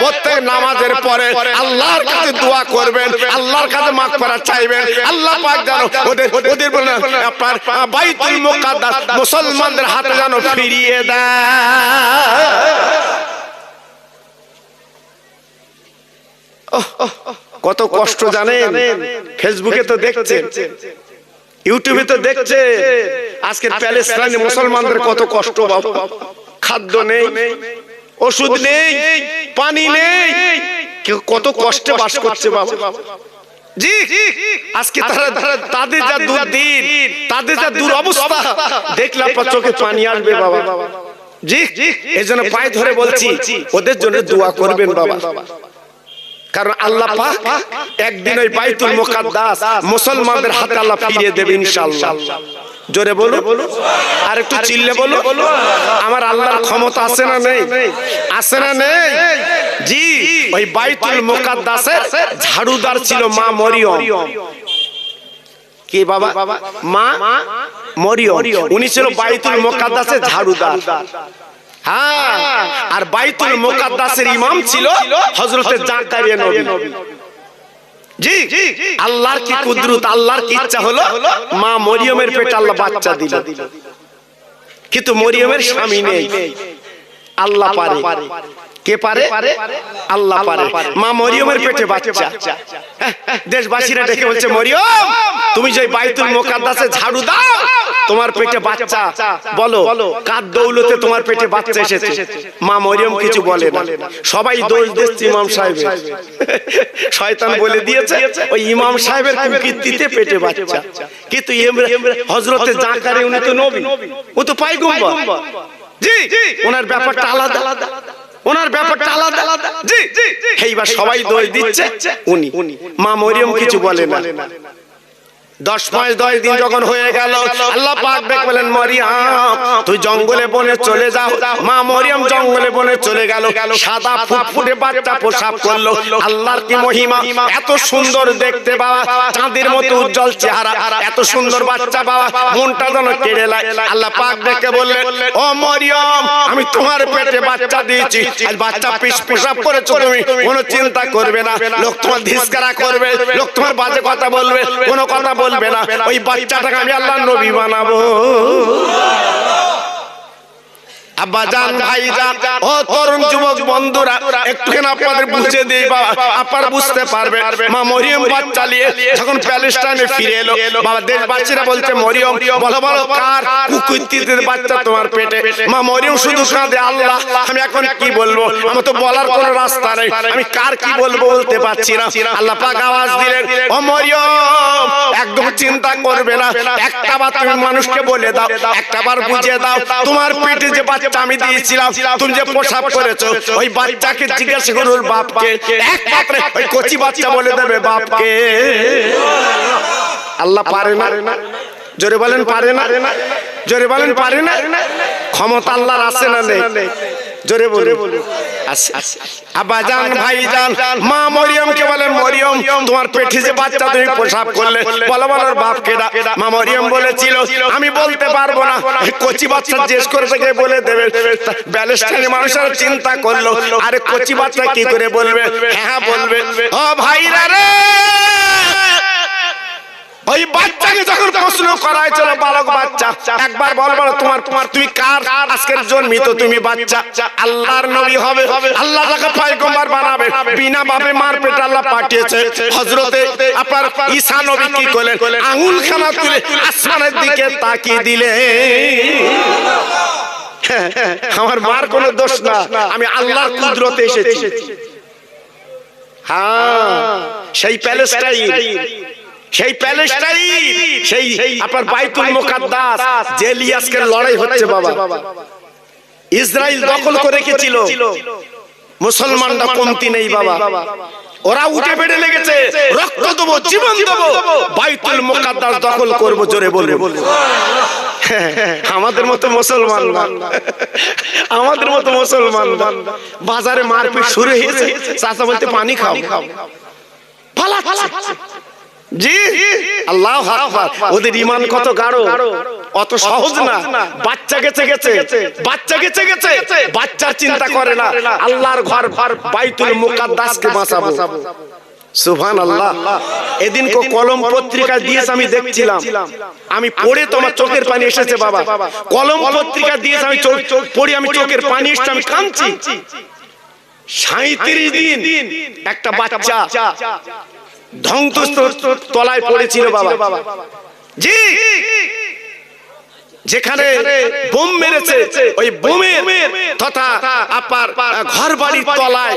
প্রত্যেক নামাজের পরে আল্লাহর কাছে দোয়া করবেন, আল্লাহর কাছে মাগফিরাত চাইবেন, আল্লাহ পাক যেন ওদের বলে আপনার বাইতুল মুকাদ্দাস মুসলমানদের হাতে যেন ফিরিয়ে দেয়। কত কষ্ট জানেন, ফেসবুকে তো দেখছেন, ইউটিউবে তো দেখছে, আজকের প্যালেস্টাইনে মুসলমানদের কত কষ্ট বাবা, খাদ্য নেই, ওষুধ নেই, পানি নেই, কত কষ্টে বাস করছে বাবা জি। আজকে তাদের যা দুর্দিন, তাদের যা দুরবস্থা দেখলে আপনার চোখে পানি আসবে বাবা জি। এজন্য পায়ে ধরে বলছি ওদের জন্য দোয়া করবেন বাবা, কারণ আল্লাহ পাক একদিন ওই বাইতুল মুকাদ্দাস মুসলমানদের হাতে আল্লাহ ফিরিয়ে দেবে ইনশাআল্লাহ। জোরে বলো, আর একটু চিল্লে বলো, আমার আল্লাহর ক্ষমতা আছে না নেই? আছে না নেই জি। ওই বাইতুল মুকাদ্দাসের ঝাড়ুদার ছিল মা মরিয়ম। কি বাবা? মা মরিয়ম, উনি ছিল বাইতুল মুকাদ্দাসের ঝাড়ুদার। হ্যাঁ, আর বাইতুল মুকাদ্দাসের ইমাম ছিল হযরত জাকারিয়া নবী জি। আল্লাহর কি কুদরত, আল্লাহর কি ইচ্ছা হলো, মা মরিয়মের পেটে আল্লাহ বাচ্চা দিল। কিন্তু মরিয়মের স্বামী নেই, আল্লাহ পারে। কে পারে? আল্লাহ পারে। মা মরিয়মের পেটে বাচ্চা। দেশবাসীরা ডেকে বলছে, মরিয়ম তুমি যে বাইতুল মুকাদ্দাসে ঝাড়ু দাও, তোমার পেটে বাচ্চা, বলো কার দৌলতে তোমার পেটে বাচ্চা এসেছে? মা মরিয়ম কিছু বলে না, সবাই দোষ দিচ্ছে ইমাম সাহেবের। শয়তান বলে দিয়েছে ওই ইমাম সাহেবের কুকীর্তিতে পেটে বাচ্চা। কিন্তু হযরতে জাকারিয়া উনি তো নবী, ও তো পয়গম্বর জি, ওনার ব্যাপারটা আলাদা, ওনার ব্যাপারটা আলাদা জি। এইবার সবাই দোষ দিচ্ছে উনি, মা মরিয়ম কিছু বলে না। 10 মাস 10 দিন যখন হয়ে গেল, আল্লাহ পাক বলেন, মরিয়ম তুই জঙ্গলে বনে চলে যাও। মা মরিয়ম জঙ্গলে বনে চলে গেল, সাদা ফুটফুটে বাচ্চা প্রসব করলো। আল্লাহর কি মহিমা, এত সুন্দর দেখতে বাবা, চাঁদের মতো উজ্জ্বল চেহারা, এত সুন্দর বাচ্চা বাবা, মনটা যেন কেড়ে নেয়। আল্লাহ পাক ডেকে বললেন, ও মরিয়ম আমি তোমার পেটে বাচ্চা দিয়েছি, আর বাচ্চা পেশাব করেছো তুমি, কোনো চিন্তা করবে না। লোক তোমার ধিক্কার করবে, লোক তোমার বাজে কথা বলবে, কোনো কথা বলবে না। ওই বাচ্চাটাকে আমি আল্লাহর নবী বানাবো। আব্বাজান, ভাইজান, ও তরুণ যুবক বন্ধুরা, একটুখানি আপনাদের বুঝে দেই বাবা, আপনারা বুঝতে পারবেন। মা মরিয়ম বাচ্চা নিয়ে যখন প্যালেস্টাইনে ফিরে এলো, বাবা দেশবাসীরা বলছে মরিয়ম বলো বলো কার কুকুরটির বাচ্চা তোমার পেটে? মা মরিয়ম শুধু কাঁদে, আল্লাহ আমি এখন কি বলবো, আমার তো বলার কোনো রাস্তা নেই, আমি কার কি বলবো বলতে পারছি না। আল্লাহ পাক আওয়াজ দিলেন, ও মরিয়ম একদম চিন্তা করবে না, একটা বার তুমি মানুষকে বলে দাও, একটা বার বুঝিয়ে দাও, তোমার পেটে যে বাচ্চা আমি দিয়েছিলাম, তুমি যে প্রসাব করেছো, ওই বাচ্চাকে জিজ্ঞাসা করুন বাপকে, একমাত্র ওই কচি বাচ্চা বলে দেবে বাপকে। আল্লাহ পারে না? জোরে বলেন পারে না? জোরে বলেন পারে না? ক্ষমতা আল্লাহর আছে না নেই? জোরে বলে আব্বাজান, ভাইজান, মা মরিয়মকে বলে মরিয়ম তোমার পেটে যে বাচ্চা তুমি প্রসাব করলে, বলো বলো বাপকে ডাক। মা মরিয়ম বলেছিল আমি বলতে পারবো না, কচি বাচ্চা জিজ্ঞেস করে থেকে বলে দেবে। প্যালেস্টাইনের মানুষেরা চিন্তা করলো, আরে কচি বাচ্চা কি করে বলবে? হ্যাঁ বলবে। ও ভাইরা রে, ওই বাচ্চাকে যখন প্রশ্ন করা হয়েছিল, বালক বাচ্চা, একবার বল বলো তোমার তুমি কার আজকের জন্মিত তুমি বাচ্চা? আল্লাহর নবী হবে, আল্লাহ তাকে পয়গম্বর বানাবে, বিনা বাপে মার পেটে আল্লাহ পাঠিয়েছে। হযরতে আপনার ঈসা নবী কি করলেন? আঙুল খানা তুলে আসমানের দিকে তাকিয়ে দিলে, আমার মার কোনো দোষ না, আমি আল্লাহর কুদরতে এসেছি। হ্যাঁ, সেই প্যালেস্টাইন, সেই প্যালেস্টাইন, সেই আপনার বাইতুল মুকাদ্দাস, যে লিয়াসকে লড়াই হচ্ছে বাবা, ইসরায়েল দখল করে রেখেছিল, মুসলমানরা কমতি নেই বাবা, ওরা উঠে বেড়ে লেগেছে, রক্ত দেবো, জীবন দেবো, বাইতুল মুকাদ্দাস দখল করবো। জোরে বলবো আমাদের মতো মুসলমান, আমাদের মতো মুসলমান বাজারে মারপিট শুরু হয়েছে, চাচা বলতে পানি খাও, ফালা ফালা। জি আল্লাহু আকবার, ওদের ঈমান কত গাঢ়, অত সহজ না। বাচ্চা গেছে গেছে, বাচ্চা গেছে গেছে, বাচ্চার চিন্তা করে না, আল্লাহর ঘর বাইতুল মুকাদ্দাসকে বাঁচাবো। সুবহানাল্লাহ। এদিন কলম পত্রিকা দিয়েছে, আমি দেখছিলাম, আমি পড়ে তোমার চোখের পানি এসেছে বাবা। কলম পত্রিকা দিয়েছে, আমি পড়ি, আমি চোখের পানি এসেছে, আমি কাঁদছি। 37 দিন একটা বাচ্চা ধ্বংস তলায় পড়েছিল বাবা। জি, যেখানে বোম মেরেছে, ওই বোমের তথা আপনার ঘর বাড়ির তলায়,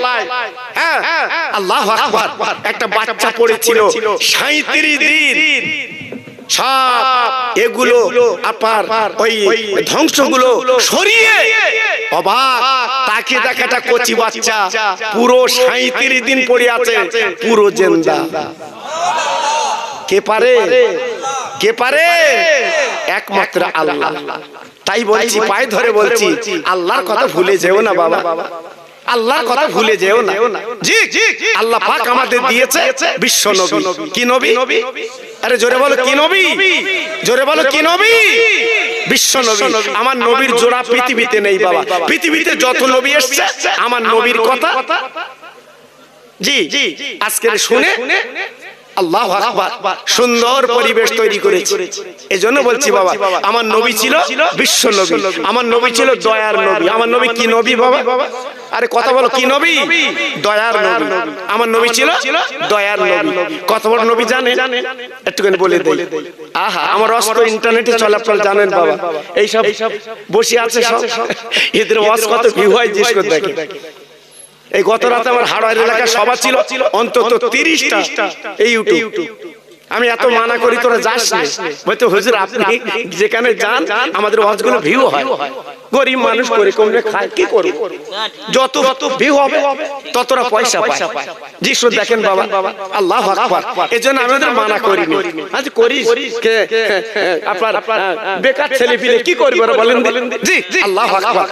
হ্যাঁ আল্লাহু আকবার, একটা বাচ্চা পড়েছিল 37 দিন। সব এগুলো আপনার ওই ধ্বংসগুলো সরিয়ে অবাক তাকে দেখাটা কচি বাচ্চা পুরো 37 দিন পড়ে আছে, পুরো জিন্দা। কে পারে? কে পারে? একমাত্র আল্লাহ। তাই বলছি, পায়ে ধরে বলছি, আল্লাহর কথা ভুলে যেও না বাবা, আল্লাহর কথা ভুলে যেও না। জি, আল্লাহ পাক আমাদের দিয়েছে বিশ্ব নবী। কি নবী? আরে জোরে বলো কি নবী? জোরে বলো কি নবী? বিশ্ব নবী। আমার নবীর জোড়া পৃথিবীতে নেই বাবা। পৃথিবীতে যত নবী এসেছে, আমার নবীর কথা জি আজকে শুনে আল্লাহু আকবার, সুন্দর পরিবেশ তৈরি করেছে। এজন্য বলছি বাবা, আমার নবী ছিল বিশ্ব নবী, আমার নবী ছিল দয়ার নবী। আমার নবী কি নবী বাবা? আরে কথা বলো কি নবী? দয়ার নবী। আমার নবী ছিল দয়ার নবী। কত বড় নবী জানেন? একটুখানি বলে দেই। আহা, আমার অস্ত ইন্টারনেটে চলাচল জানেন বাবা, এই সব বসে আছে সব, এদের ওয়াজ কত ভিউ হয় জিজ্ঞেস করে দেখে। এই গত রাতে আমার হাড়ার এলাকায় সভা ছিল, অন্তত 30টা এই ইউটিউব। আমি এত মানা করি তোরা যাস না, বলতে হুজুর আপনি যেখানে যান আমাদের ওয়াজগুলো ভিউ হয়, গরিব মানুষ করে কমলে খায়, কি করব? যত ভিউ হবে ততটা পয়সা পায়। জি শুধু দেখেন বাবা, আল্লাহু আকবার। এজন্য আমি ওদের মানা করিনি। আজ করিস কে আপনার বেকার ছেলে পিলে কি করবে ওরা বলেন? জি আল্লাহু আকবার,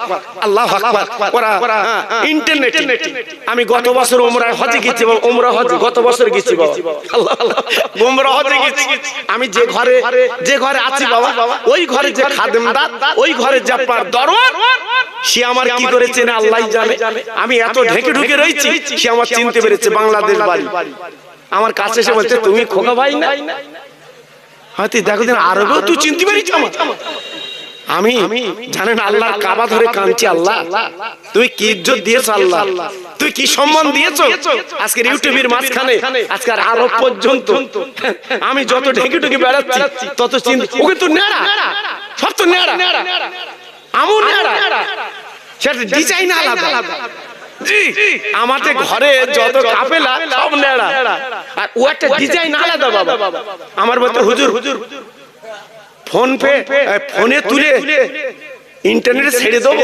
আল্লাহু আকবার। ওরা ইন্টারনেট, আমি গত বছর উমরাহ হজে গেছি, উমরাহ হজ গত বছর গেছি বাবা, আল্লাহ আল্লাহ, উমরাহ হজে গেছি। আমি যে ঘরে আছি বাবা, ওই ঘরে যে খাদেমদার, ওই ঘরে যে আপনার পরোয়ার সে আমার কি করেছে না আল্লাহই জানে। আমি এত ঢেকে ঢুকে রয়েছি, সে আমার চিনতে পেরেছে বাংলাদেশ বাড়ি। আমার কাছে এসে বলছে তুমি খোকা ভাই না? হয়তো দেখো দিন আরবেও তুই চিনতে পারিস আমার। আমি জানেন আল্লাহর কাবা ধরে কাঁদছি, আল্লাহ তুই কি ইজ্জত দিয়েছ, আল্লাহ তুই কি সম্মান দিয়েছ। আজকের ইউটিউবের মাঝখানে আজকের আরব পর্যন্ত আমি যত ঢেকে ঢুকে বেড়াচ্ছি তত চিন্তা, ওকে তো নেড়া, সব তো নেড়া, আমও নেড়া, সেটা ডিজাইন আলাদা। জি আমাদের ঘরে যত কাফেলা সব নেড়া, আর ও একটা ডিজাইন আলাদা বাবা। আমার বলতে হুজুর ফোনে তুলে ইন্টারনেটে ছেড়ে দেবো,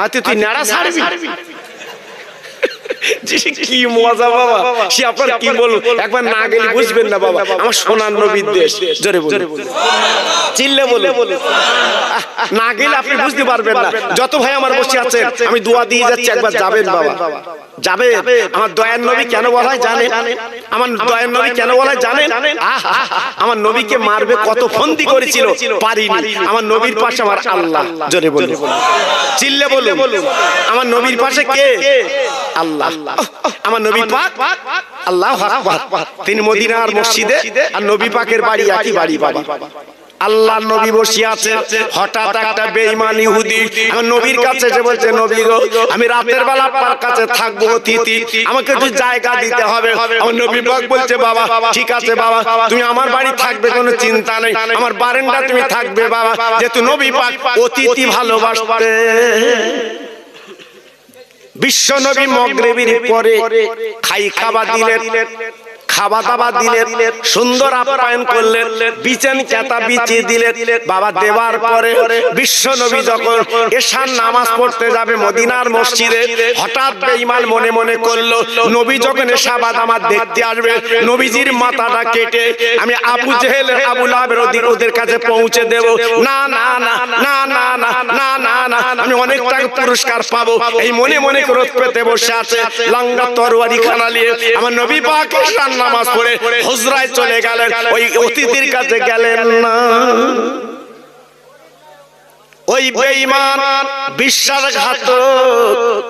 আর তুই নেড়া ছাড়বি। কি মজা বাবা, সে আপনার কি বলবো, একবার না গেলে বুঝবেন না বাবা। আমার সোনার নবীর দেশ, জোরে বলে চিল্লে বলে না গেলে আপনি বুঝতে পারবেন না। যত ভাই আমার বসে আছে আমি দোয়া দিয়ে যাচ্ছি, একবার যাবেন বাবা, যাবে। আমার দয়ার নবী কেন বলা হয় জানেন? আমার দয়ার নবী কেন বলা হয় জানেন? আমার নবীকে মারবে কত ফন্দি করেছিল, পারিনি। আমার নবীর পাশে আমার আল্লাহ, জোরে বলে চিল্লে বলে আমার নবীর পাশে কে? আল্লাহ। আমার নবী পাক আল্লাহু আকবার। তিনি মদিনার মসজিদে, আর নবী পাকের বাড়ি একই বাড়ি বাবা। আল্লাহর নবী বসে আছে, হঠাৎ একটা বেঈমান ইহুদি আমার নবীর কাছে এসে বলছে নবী গো, আমি রাতের বেলা আপনার কাছে থাকবো অতিথি, আমাকে একটু জায়গা দিতে হবে। আমার নবী পাক বলছে বাবা ঠিক আছে বাবা, তুমি আমার বাড়ি থাকবে, কোনো চিন্তা নেই, আমার বারান্দা তুমি থাকবে বাবা। যেহেতু নবী পাক অতিথি ভালোবাসতে, বিশ্ব নবী মাগরিবের পরে খাবার দিলেন, খাওয়া দাওয়া দিলেন, সুন্দর আপ্যায়ন করলেন, বিছান কাতা বিছিয়ে দিলেন বাবা। দেওয়ার পরে বিশ্ব নবী যখন এশার নামাজ পড়তে যাবে মদিনার মসজিদে, হঠাৎ বেঈমান মনে মনে করলো নবী যখন এশা বাদ আমার দেখতে আসবে, নবীজির মাথাটা কেটে আমি আবু জেহেল আবু লাহাবের ওদের কাছে পৌঁছে দেব। না না না না না না না না না, আমি অনেক টাকা পুরস্কার পাবো, এই মনে মনে ক্রোধ পেতে বসে আছে। লাঙ্গা তরবারি খানা নিয়ে আমার নবী পাক এশার নামাজ পড়ে হুজরায় চলে গেলেন, ওই অতিথির কাছে গেলেন না। ওই বেঈমান বিশ্বাসঘাতক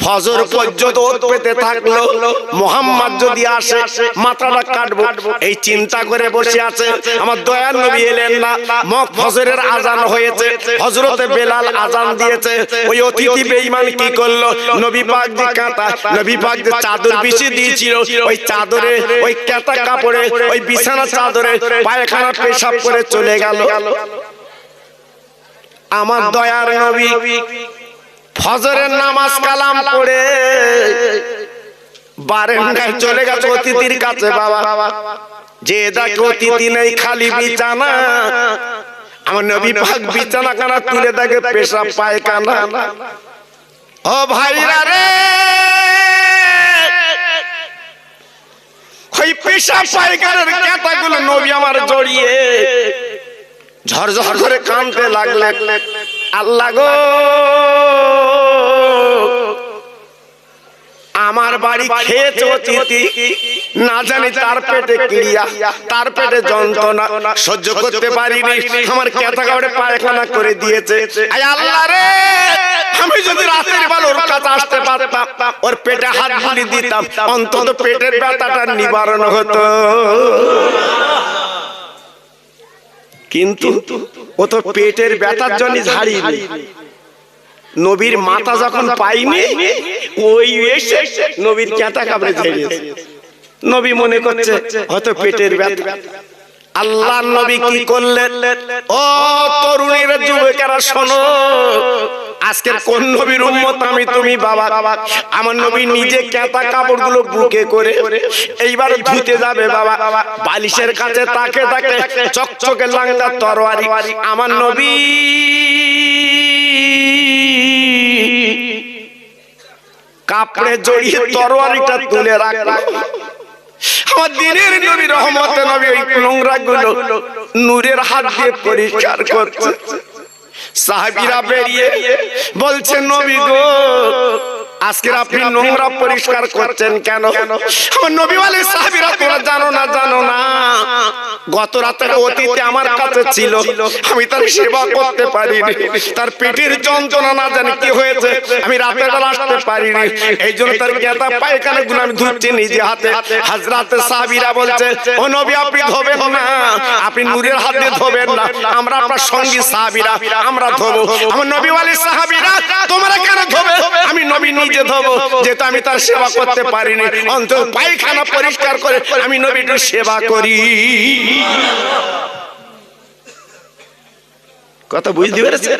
ফজর পর্যন্ত ওত পেতে থাকলো, মুহাম্মদ যদি আসে মাথাটা কাটবো এই চিন্তা করে বসে আছে। আমার দয়ার নবী এলেন না, ফজরের আজান হয়েছে, হযরতে বেলাল আজান দিয়েছে। ওই অতিথি বেঈমান কি করলো, নবী পাক যে কাঁথা, নবী পাক যে চাদর বিছিয়ে দিয়েছিল, ওই চাদরে ওই কাঁথা কাপড়ে ওই বিছানা চাদরে পায়খানা পেশাব করে চলে গেল। আমার দয়ার নবী ফজরের নামাজ কালাম পড়ে বারান্দায় চলে গেছে অতিথির কাছে বাবা। যে দেখো অতিথি নেই, খালি বিছানা। আমার নবী পাক বিছানা কানা তুলে দেখে পেশাব পায়খানা। ও ভাইরা রে, ওই পেশাব পায়খানার কাঁটাগুলো নবী আমার জড়িয়ে ঝরঝর করে কাঁদতে লাগলেন। আল্লাহ গো, আমার বাড়ি খেয়েছে অতিথি, না জানি তার পেটে ক্রিয়া, তার পেটে যন্ত্রণা সহ্য করতে পারিনি, আমার কেতা কাপড়ে পায়খানা করে দিয়েছে। আল্লাহ রে, আমি যদি রাতের বেলা ওর কাছে আসতে পারতাম, ওর পেটে হাত বুলিয়ে দিতাম, অন্তত পেটের ব্যথাটা নিবারণ হতো। কিন্তু ও তো পেটের ব্যথার জন্য ঝাড়িনি, নবীর মাথা যখন পাইনি ওই এসে নবীর কাঁটা কাপড়ে ঝেড়েছে। নবী মনে করছে হয়তো পেটের ব্যথা। আল্লাহর নবী কি করলেন? ও তরুণীরা, যুবকেরা শোনো, আজকের কোন নবীর উম্মত আমি তুমি বাবা? আমার নবী নিজে কাঁথা কাপড়গুলো বুকে করে এইবার ধুতে যাবে বাবা। বালিশের কাছে তাকে তাকে চকচকে লাঙ্গা তরবারি আমার নবী কাপড়ে জড়িয়ে তরবারিটা তুলে রাখলো। আমার দিনের নবী রহমতে নবী ওই নোংরা গুলো নূরের হাত দিয়ে পরিষ্কার করছে। সাহাবীরা বেরিয়ে বলছে নবী গো, আজকে আপনি নোংরা পরিষ্কার করছেন কেন? আমার নবী বলে সাহাবীরা তোমরা জানো না গত রাতের অতীতে আমার কাছে ছিল, আমি তার সেবা করতে পারিনি, তার পেটের যন্ত্রণা না জানি কি হয়েছে, আমি রাতের বেলা আসতে পারিনি, এই জন্য তার গেতা পায়খানা গুলো আমি ধুচ্ছি নিজে হাতে। হযরত সাহাবীরা বলছে ও নবী আপনি ধোবেন না, আপনি নূরের হাত দিয়ে ধোবেন না, আমরা আপনার সঙ্গী সাহাবীরা আমরা ধোবো। আমার নবী বলে সাহাবীরা তোমরা কেন ধোবে? আমি নবী নিজে ধোবো, যেহেতু আমি তার সেবা করতে পারিনি, অন্তত পায়খানা পরিষ্কার করে আমি নবীর সেবা করি। কথা বুঝতে পেরেছে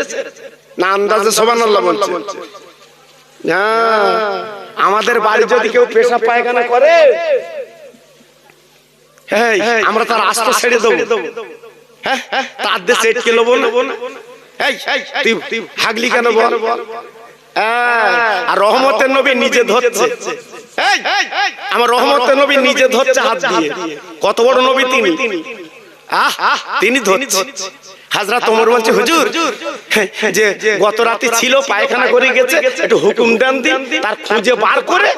না? আন্দাজে সুবহানাল্লাহ বলছে। আমাদের বাড়ি যদি কেউ পেশাব পায়খানা করে আমরা তার আস্ত ছেড়ে দেবো, তার দেশে এটকে নেবো না, তুই হাগলি কেন বল? আর রহমতের নবী নিজে ধরছে, আমার রহমতের নবী নিজে ধরছে হাত দিয়ে। কত বড় নবী তিনি, তিনি ধরছে। হযরত ওমর বলছে হুজুর যে গত রাতে ছিল পায়খানা করে গেছে, একটু হুকুম দেন দিন, তার খুঁজে বার করে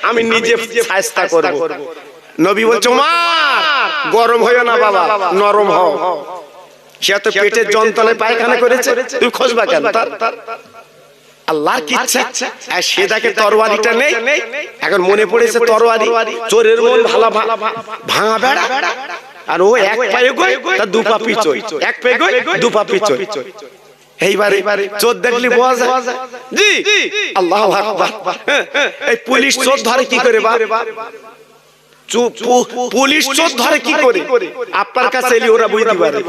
আমি নিজে শায়েস্তা করব। নবী বলছে ওমর গরম হইও না বাবা, নরম হও, সে তো পেটের যন্ত্রণায় পায়খানা করেছে, তুই খোঁজবা কেন? তার আল্লাহর কি ইচ্ছা, সে দেখে তরবারিটা নেই, এখন মনে পড়েছে তরবারি, চোরের মন ভাঙা বেড়া, আর ও এক পায়ে গই তার দু পা পিছই, এক পায়ে গই দু পা পিছই। এইবারে চোর দেখলি বোঝা যায় জি আল্লাহু আকবার। এই পুলিশ চোর ধরে কি করে? পুলিশ চোর ধরে কি করে? আপনার কাছে এলি ওরা বুঝতে পারে।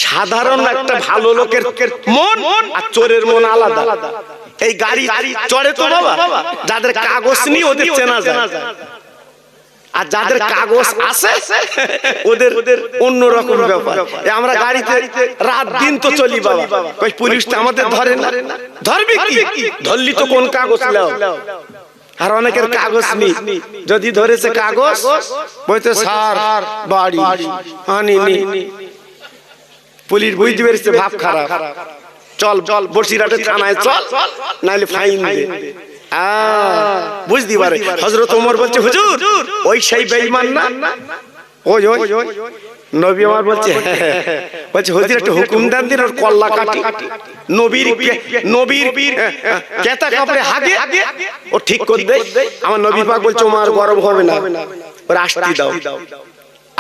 সাধারণ একটা ভালো লোকের মন আর চোরের মন আলাদা। এই গাড়ি চড়ে তো বাবা, যাদের কাগজ নেই ওদের চেনা যায়, আর যাদের কাগজ আছে ওদের অন্যরকম ব্যাপার। আমরা গাড়িতে রাত দিন তো চলি বাবা, ওই পুলিশটা আমাদের ধরে না, ধরবি কি? ধরলি তো কোন কাগজ লাও, আর অনেকের কাগজ নেই, যদি ধরেছে কাগজ বলতে স্যার বাড়ি আনিনি, পুলিশ বুঝতে পেরেছে ভাব খারাপ, চল বসিরহাটে থানায় চল, নাইলে ফাইন দে। বুঝতে পারে। হযরত ওমর বলছে হুজুর ওই সেই বেঈমান না? ওই নবী আমার বলছে হুজুর একটা হুকুম দেন দিন, ওর কল্লা কাটি, নবীর কেতা কাপড়ে হাগে ও ঠিক করে দেয়। আমার নবী পাক বলছে ওমর গরম হবে না, ওর আসতে দাও।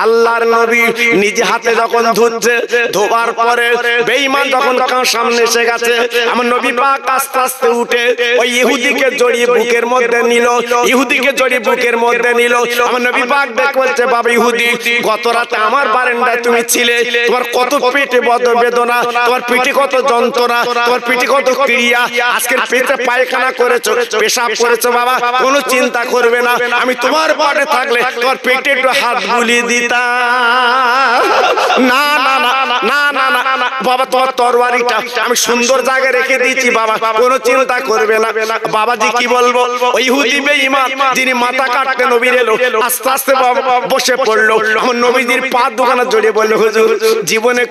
আল্লাহর নবী নিজে হাতে যখন ধুচ্ছে, ধোবার পরে বেঈমান যখন সামনে এসে গেছে, আমার নবী পাক আস্তে আস্তে উঠে ওই ইহুদিকে জড়িয়ে বুকের মধ্যে নিল, আমার নবী পাক দেখে বলছে বাবা ইহুদি, গত রাতে আমার বারান্দায় তুমি ছিলে, তোমার কত পেটে বেদনা, তোমার পেটে কত যন্ত্রণা, তোমার পেটে কত ক্রিয়া, আজকের পেটে পায়খানা করেছো, পেশাব করেছো, বাবা কোনো চিন্তা করবে না, আমি তোমার পাশে থাকলে তোমার পেটে একটু হাত বুলিয়ে দিই। না না না না না না বাবা, তোমার তরবারিটা আমি সুন্দর জায়গায় রেখে দিয়েছি বাবা, কোনো চিন্তা করবে না। বাবাজি কি বলবো, ওই ইহুদি বেঈমান যিনি মাথা কাটতে নবীর এলো, আস্তে আস্তে বসে পড়লো, আমার নবীজির পা দোকানে জড়িয়ে বললো হুজুর জীবনে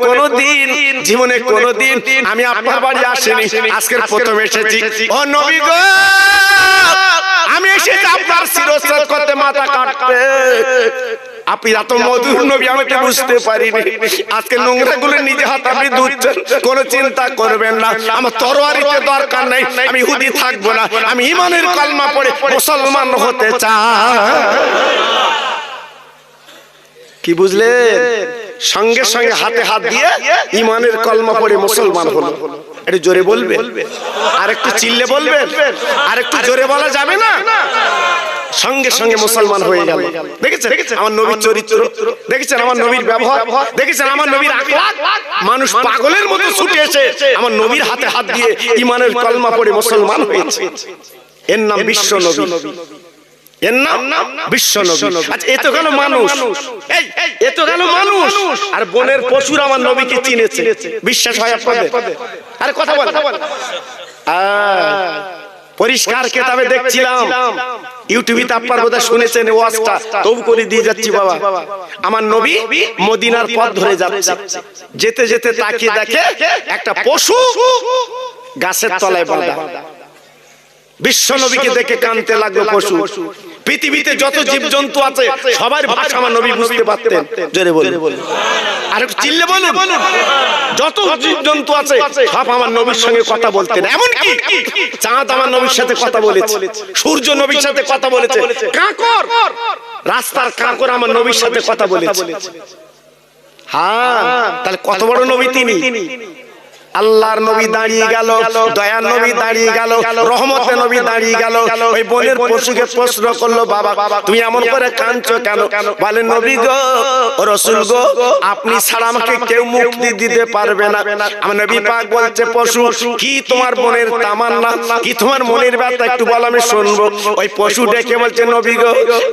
কোনোদিন আমি আপনার বাড়ি আসিনি, আজকের প্রথম এসেছি। ও নবী গো, আমি এসেছি আপনার শিরশ্রেষ্ঠ করতে, মাথা কাটতে। আপনি এত মধুর নবী আমি তো বুঝতে পারিনি, আজকে নোংরা গুলো নিজে হাতে আপনি ধুচ্ছেন, কোনো চিন্তা করবেন না, আমার তরবারিতে দরকার নেই, আমি ইহুদি থাকবো না, আমি ঈমানের কালমা পড়ে মুসলমান হতে চাই। কি বুঝলেন? সঙ্গে সঙ্গে হাতে হাত দিয়ে ঈমানের কলমা পড়ে মুসলমান হলো। একটু জোরে বলবেন, আর একটু চিল্লে বলবেন, আর একটু জোরে বলা যাবে না? সঙ্গে সঙ্গে মুসলমান হয়ে গেল। দেখেছেন আমার নবীর চরিত্র, দেখেছেন আমার নবীর ব্যবহার, দেখেছেন আমার নবীর আকলাক, মানুষ পাগলের মতো ছুটে এসে আমার নবীর হাতে হাত দিয়ে ঈমানের কলমা পড়ে মুসলমান হয়েছে। এর নাম বিশ্ব নবী, এর নাম বিশ্ব নবী। আচ্ছা এ তো গেল মানুষ, এ তো গেল মানুষ, আর বনের পশুর আমার নবীকে চিনেছে, বিশ্বাস হয় আপনাদের? আরে কথা বল, পরিষ্কার কেতাবে দেখছিলাম, ইউটিউবে আপনারা বোধহয় শুনেছেন ওয়াজটা, তবু করে দিয়ে যাচ্ছি বাবা। আমার নবী মদিনার পথ ধরে যাচ্ছে, যেতে যেতে তাকিয়ে দেখে একটা পশু গাছের তলায় বাঁধা। বিশ্ব নবীকে দেখে কানতে লাগলো পশু। পৃথিবীতে যত জীবজন্তু আছে সবার ভাষা আমার নবী বুঝতে পারতেন। জোরে বলুন, আর একটু চিল্লে বলুন। যত জীবজন্তু আছে সব আমার নবীর সঙ্গে কথা বলতেন। এমনকি চাঁদ আমার নবীর সাথে কথা বলেছে, সূর্য নবীর সাথে কথা বলেছে, কাঁকর, রাস্তার কাঁকর আমার নবীর সাথে কথা বলেছে। হ্যাঁ, তাহলে কত বড় নবী তিনি। আল্লাহর নবী দাঁড়িয়ে গেল, দয়ার নবী দাঁড়িয়ে গেল, রহমতের নবী দাঁড়িয়ে গেল। ওই বনের পশুকে প্রশ্ন করলো, বাবা তুমি এমন করে কাঁদছো কেন? বলে, নবী গো, রাসূল গো, আপনি ছাড়া আমাকে কেউ মুক্তি দিতে পারবে না। আমার নবী পাক বলছে, পশু কি তোমার মনের তামান্না, কি তোমার মনের ব্যথা একটু বল, আমি শুনবো। ওই পশু ডেকে বলছে, নবী গো,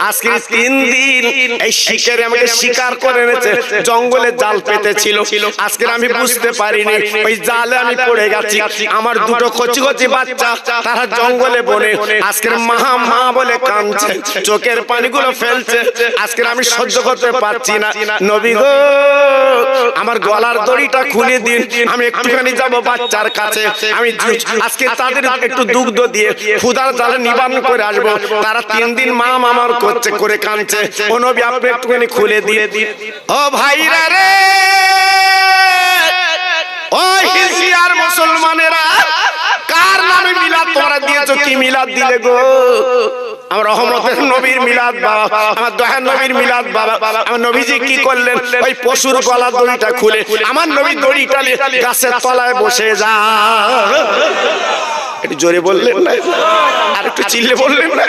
আজকে 3 দিন এই শিকারে আমাকে শিকার করে এনেছে, জঙ্গলে জাল পেতেছিল, আজকে আমি বুঝতে পারিনি, ওই জালে আমি পড়ে গেছি। আমার দুটো কচি কচি বাচ্চা তারা জঙ্গলে বনে আজকের মহা মা বলে কাঁদছে, চোখের পানিগুলো ফেলছে, আজকে আমি সহ্য করতে পারছি না। নবী গো, আমার গলার দড়িটা খুলে দিন, আমি একটুখানি যাব বাচ্চার কাছে, আমি আজকে তাদের একটু দুগ্ধ দিয়ে ক্ষুধার জ্বালা নিবারণ করে আসবো। তারা 3 দিন মা মামার করছে করে কাঁদছে। ও নবী, আপনি একটুখানি খুলে দিয়ে দিন। ও ভাইরা রে, ও হিজরিয়ার মুসলমানেরা, কার নামে মিলাদ তোমরা দিয়েছো? কি মিলাদ দিলে গো? আমার রহমতের নবীর মিলাদ বাবা, আমার দয়ার নবীর মিলাদ বাবা। আমার নবীজি কি করলেন? ওই পশুর গলা দড়িটা খুলে আমার নবী দড়িটা নিয়ে গাছের তলায় বসে যা। একটু জোরে বললেন না, আর একটু চিল্লে বললেন না,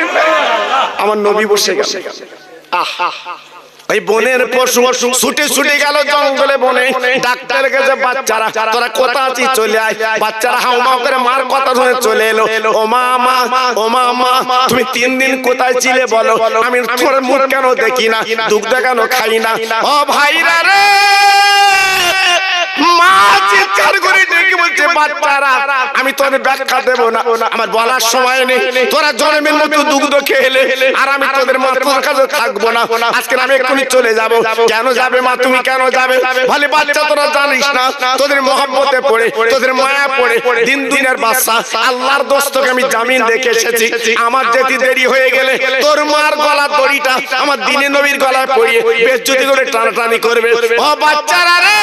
আমার নবী বসে গেল। আহা, ওই বনের পশু ছুটে ছুটে গেল জঙ্গলে বনে, ডাক্তারের কাছে, বাচ্চারা তোরা কোথা আছিস চলে আয়। বাচ্চারা হাউমাউ করে মার কথা শুনে চলে এলো। ও মা, ও মা, তুমি 3 দিন কোথায় ছিলে বলো, আমি তোমার মুখ কেন দেখি না, দুগ্ধ কেন খাই না? ও ভাইরা রে, মা চিৎকার করে ডেকে বলছে, বাচ্চারা আমি তোদের ব্যাখ্যা দেব না, আমার বলার সময় নেই, তোরা জন্মের মতো দুগ্ধ খেলে আর আমি তোদের মা তোর কাছে থাকবো না, আজকে আমি এক্ষুনি চলে যাব। কেন যাবে মা, তুমি কেন যাবে? বলে, বাচ্চা তোরা জানিস না, তোদের মহব্বতে পড়ে, তোদের মায়া পড়ে, দিন দিনের বাচ্চা, আল্লাহর দোস্তকে আমি জামিন রেখে এসেছি, আমার যেতে দেরি হয়ে গেলে তোর মার গলার দড়িটা আমার দিনে নবীর গলায় পড়িয়ে বেজ্জতি করে টানাটানি করবে। ও বাচ্চারা রে,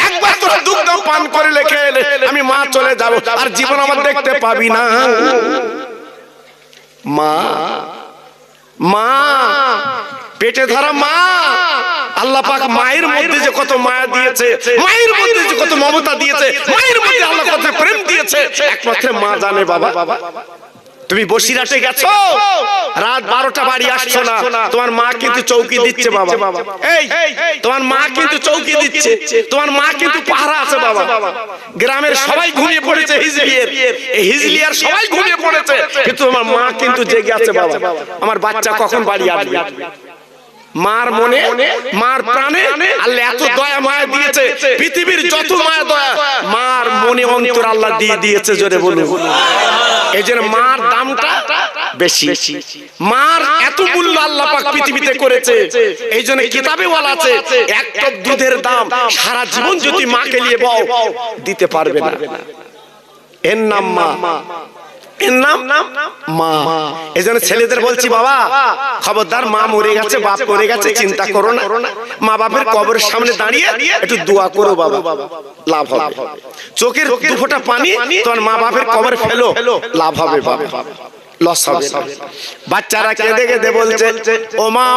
একবার তোরা দুগ্ধ পান করে লেখে এলে আমি মা চলে যাব, আর জীবন আমার দেখতে পাবি না। মা, মা, পেটে ধরা মা। আল্লাহ পাক মায়ের মধ্যে যে কত মায়া দিয়েছে, মায়ের মধ্যে যে কত মমতা দিয়েছে, মায়ের মধ্যে আল্লাহ কত প্রেম দিয়েছে, একমাত্র মা জানে। বাবা, তুমি বসিরহাটে গেছো, রাত 12টা বাড়ি আসছো না, তোমার মা কিন্তু চৌকি দিচ্ছে বাবা। এই তোমার মা কিন্তু চৌকি দিচ্ছে, তোমার মা কিন্তু পাহারা আছে বাবা। গ্রামের সবাই ঘুমিয়ে পড়েছে, হিজলিয়ার সবাই ঘুমিয়ে পড়েছে, কিন্তু তোমার মা কিন্তু জেগে আছে বাবা। আমার বাচ্চা কখন বাড়ি আসবে? মার মনে, মার প্রাণে আল্লাহ এত দয়া মায়া দিয়েছে, পৃথিবীর যত মায়া দয়া মার মনে অন্তর আল্লাহ দিয়ে দিয়েছে। জোরে বলুন, এই জন্য মার দামটা বেশি, মার এত মূল্য আল্লাহ পাক পৃথিবীতে করেছে। এই জন্য কিতাবে বলা আছে, 1 কাপ দুধের দাম সারা জীবন যদি মাকে নিয়ে বও দিতে পারবে না। এর নাম মা, এর নাম মা। এই জন্য ছেলেদের বলছি, বাবা খবরদার, মা মরে গেছে, বাপ মরে গেছে, চিন্তা করো না, মা বাপের কবরের সামনে দাঁড়িয়ে একটু দোয়া করো বাবা, লাভ হবে। চোখের 2 ফোঁটা পানি তোমার মা বাপের কবরে ফেলো, লাভ হবে বাবা, লস হবে। বাচ্চারা কেঁদে কেঁদে বলছে, ও মা,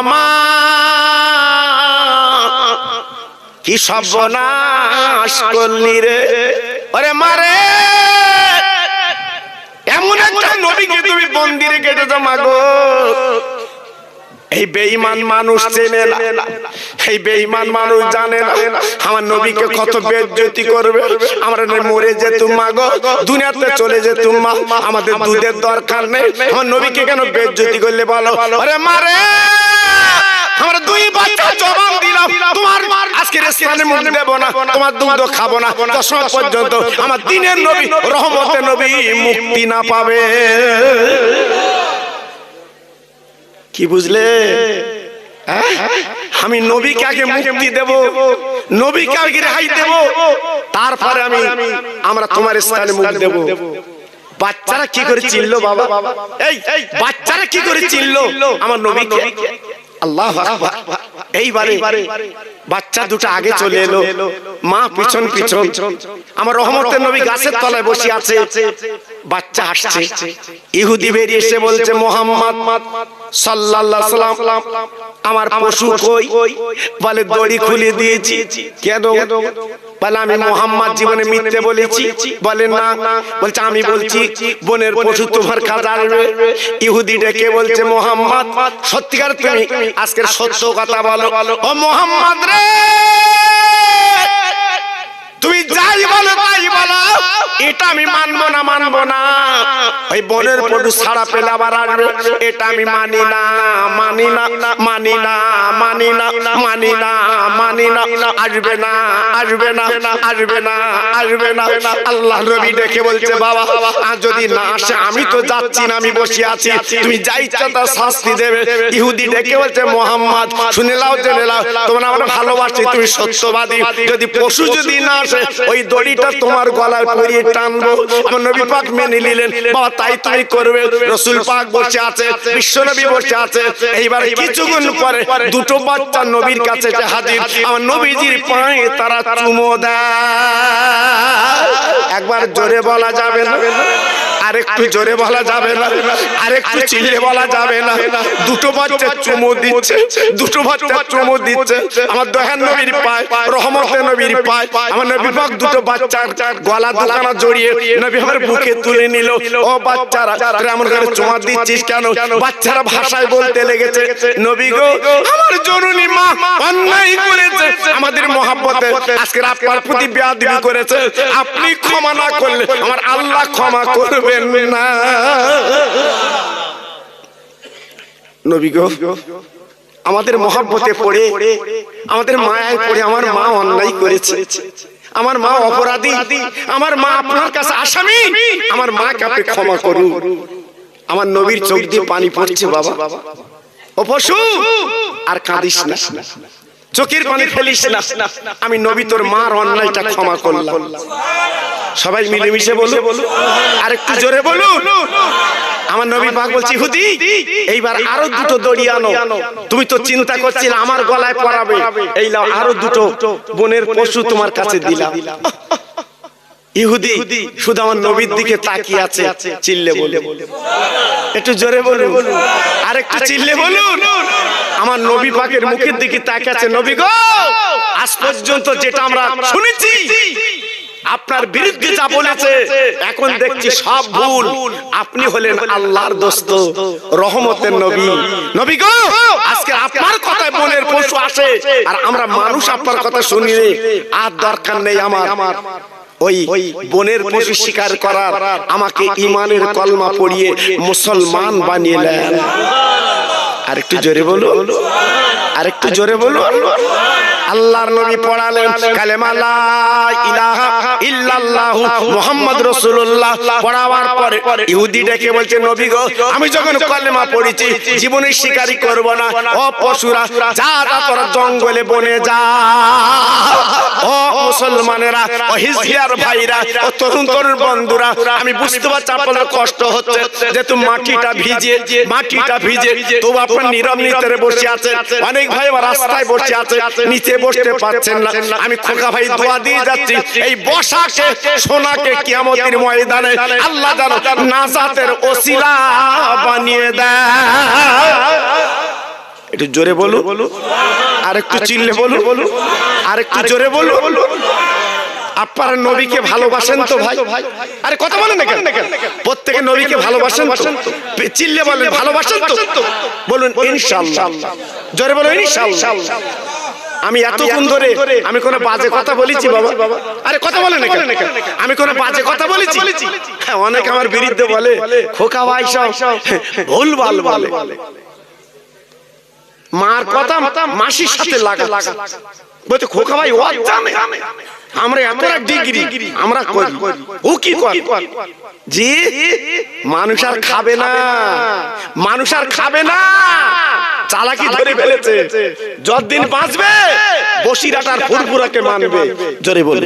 কি সর্বনাশ করলি রে, ওরে মারে, এমন একটা নবীকে তুমি মন্দিরে কেটেছো মাগো। এই বেঈমান মানুষ চেনে না, এই বেঈমান মানুষ জানে না আমার নবীকে কত বেইজ্জতি করবে। আমরা মরে যেতুম মাগো, দুনিয়াতে চলে যেতুম মা, আমাদের দুধের দরকার নেই, আমার নবীকে কেন বেইজ্জতি করলে বলো? আরে মারে, আমরা 2 বাচ্চা জবান দিলাম, তোমার আজকে রেস্টুরেন্টে মুখ দেব না, তোমার দুধ খাবো না, 10 মাস পর্যন্ত আমার দিনের নবী, রহমতের নবী মুক্তি না পাবে। কি বুঝলে? আমি নবীকে আগে মুক্তি দেব, নবীকে আগে রেহাই দেব, তারপরে আমরা তোমার স্থানে মুখ দেব। বাচ্চারা কি করে চিনলো বাবা? এই বাচ্চারা কি করে চিনলো আমার নবীকে? আল্লাহু আকবার। এইবারে বাচ্চা দুটো আগে চলে এলো, মা পিছন পিছন। আমার রহমতের নবী গাছের তলায় বসে আছে, বাচ্চা আসছে। ইহুদি বেরিয়ে এসে বলছে, মুহাম্মদ সাল্লাল্লাহু আলাইহি ওয়াসাল্লাম আমার পশু কই? বলে দড়ি খুলে দিয়েছি। কেন? বলে আমি মুহাম্মদ জীবনে মিথ্যে বলেছি? বলে না। বলছে আমি বলছি বনের পশু তোমার কাছে আসবে। ইহুদি ডেকে বলছে, মুহাম্মদ সত্যিকার তুমি আজকের সত্য কথা বলো। ও মুহাম্মদ রে, তুমি যাই বলো তাই বলো, এটা আমি মানবো না, মানবো না। ওই বনের পশু ছাড়া পেলে আবার আসবে, এটা আমি মানি না, মানি না, মানি না, মানি না, মানি না, মানি না, আসবে না, আসবে না, আসবে না, আসবে না। আল্লাহ নবী দেখে বলছে, বাবা আর যদি না আসে আমি তো যাচ্ছি না, আমি বসে আছি, তুমি যা ইচ্ছা তা শাস্তি দেবে। ইহুদি ডেকে বলছে, মুহাম্মদ শুনে নাও, জেনে নাও, তোমরা আমার ভালোবাসি, তুমি সত্যবাদী। যদি পশু যদি না আসে, ওই দড়িটা তোমার গলায় পরিয়ে টানবো। আমার নবী পাক মেনে নিলেন, বাবা তাই তুমি করবে। রাসূল পাক বসে আছে, বিশ্ব নবী বসে আছে। এইবার কিছুক্ষণ পরে দুটো বাচ্চা নবীর কাছে হাজির। আমার নবীজির পায়ে তারা চুমো দেয়। একবার জোরে বলা যাবে না, আরেকটু জোরে বলা যাবে না, আরেকটু চিল্লে বলা যাবে না। দুটো বাচ্চা চুমো দিচ্ছে, দুটো বাচ্চা চুমো দিচ্ছে আমার দয়ার নবীর পায়, রহমতের নবীর পায়। আমার নবী পাক দুটো বাচ্চার গলা দুখানা জড়িয়ে নবী আমার বুকে তুলে নিল। ও বাচ্চারা এমন করে চুমা দিচ্ছিস কেন? বাচ্চারা ভাষায় বলতে লেগেছে, নবী গো আমার জননী মা অন্যায় করেছে, আমাদের মহব্বতে আজকের আপনার প্রতি বেয়াদবি করেছে, আপনি ক্ষমা না করলে আমার আল্লাহ ক্ষমা করবেন না। নবী গো আমাদের মহব্বতে পড়ে, আমাদের মায়ায় পড়ে আমার মা অন্যায় করেছে, আমার মা অপরাধী, আমার মা আপনার কাছে আসামি, আমার মাকে আপনি ক্ষমা করুন। আমার নবীর চোখ দিয়ে পানি পড়ছে। বাবা ও পশু আর কাঁদিস না, চোখের পানি ফেলিস না, আমি নবী তোর মার অন্যায়টা ক্ষমা করলাম। সবাই মিলেমিশে বলো, আরেকটু জোরে বলুন। আমার নবী পাক বলছে, ইহুদি এইবার আরো দুটো দড়ি আনো, তুমি তো চিন্তা করছিলে আমার গলায় পরাবে, এই নাও আরো দুটো বনের পশু তোমার কাছে দিলাম। ইহুদি শুধু আমার নবীর দিকে তাকিয়ে আছে। চিল্লে বলে, একটু জোরে বলুন, আরেকটু চিল্লে বলুন। আমার নবী পাকের মুখের দিকে তাকিয়ে আছে। নবী গো আজ পর্যন্ত যেটা আমরা শুনেছি আপনার বিরুদ্ধে যা বলেছে, এখন দেখছি সব ভুল। আপনি হলেন আল্লাহর দোস্ত, রহমতের নবী। নবী গো আজকে আপনার কথায় বনের পশু আসে আর আমরা মানুষ আপনার কথা শুনি, আর দরকার নেই আমার ওই বনের পশু শিকার করার। আমাকে ঈমানের কলমা পড়িয়ে মুসলমান বানিয়ে নেন। আরেকটু জোরে বলুন, আরেকটু জোরে বলুন। আল্লাহর নবী পড়ালেন কালেমা লা ইলাহা ইল্লাল্লাহু মুহাম্মাদুর রাসূলুল্লাহ। পড়াবার পরে ইহুদি ডেকে বলছে, নবী গো আমি যখন কলেমা পড়েছি জীবনে শিকারী করব না। ও পশুরা যা যা তোরা জঙ্গলে বনে যা। ও মুসলমানেরা, ও হিজড়ার ভাইরা, ও তরুণ তরুণ বন্ধুরা, আমি বুঝতে পারছি আপনাদের কষ্ট হচ্ছে, যেহেতু মাটিটা ভিজে, মাটিটা ভিজে তবু আপনার নীরব নিতরে বসে আছে। অনেক ভাই আমার রাস্তায় বসে আছে, নিচে বসতে পারছেন না। আমি খোকা ভাই দোয়া দিয়ে যাচ্ছি, এই বসাকে সোনাকে কিয়ামতের ময়দানে আল্লাহ যেন নাজাতের ওসিলা বানিয়ে দেয়। একটু জোরে বলুন, আরেকটু চিল্লে বলুন, আরেকটু জোরে বলুন। আপনারা নবীকে ভালোবাসেন তো ভাই? আরে কথা বলেন না কেন? প্রত্যেকে নবীকে ভালোবাসেন তো? চিল্লে বলেন ভালোবাসেন তো? বলুন ইনশাআল্লাহ, জোরে বলুন ইনশাআল্লাহ। আমি এতক্ষণ ধরে আমি কোনো বাজে কথা বলেছি বাবা? আরে কথা বলেন না কেন? আমি কোনো বাজে কথা বলেছি? হ্যাঁ, অনেক আমার বিরুদ্ধে বলে খোকা ভাই সব ভুলভাল বলে। মার কথা মাসির সাথে লাগা, বলতে খোকা ভাই ও জানে আমরা এতটা ডিগ্রি আমরা করি, ও কি করে? জি মানুষ আর খাবে না, মানুষ আর খাবে না, চালাকি ধরে ফেলেছে। যতদিন বাঁচবে বসিরহাট আর ফুরফুরাকে মানবে। জোরে বলুন,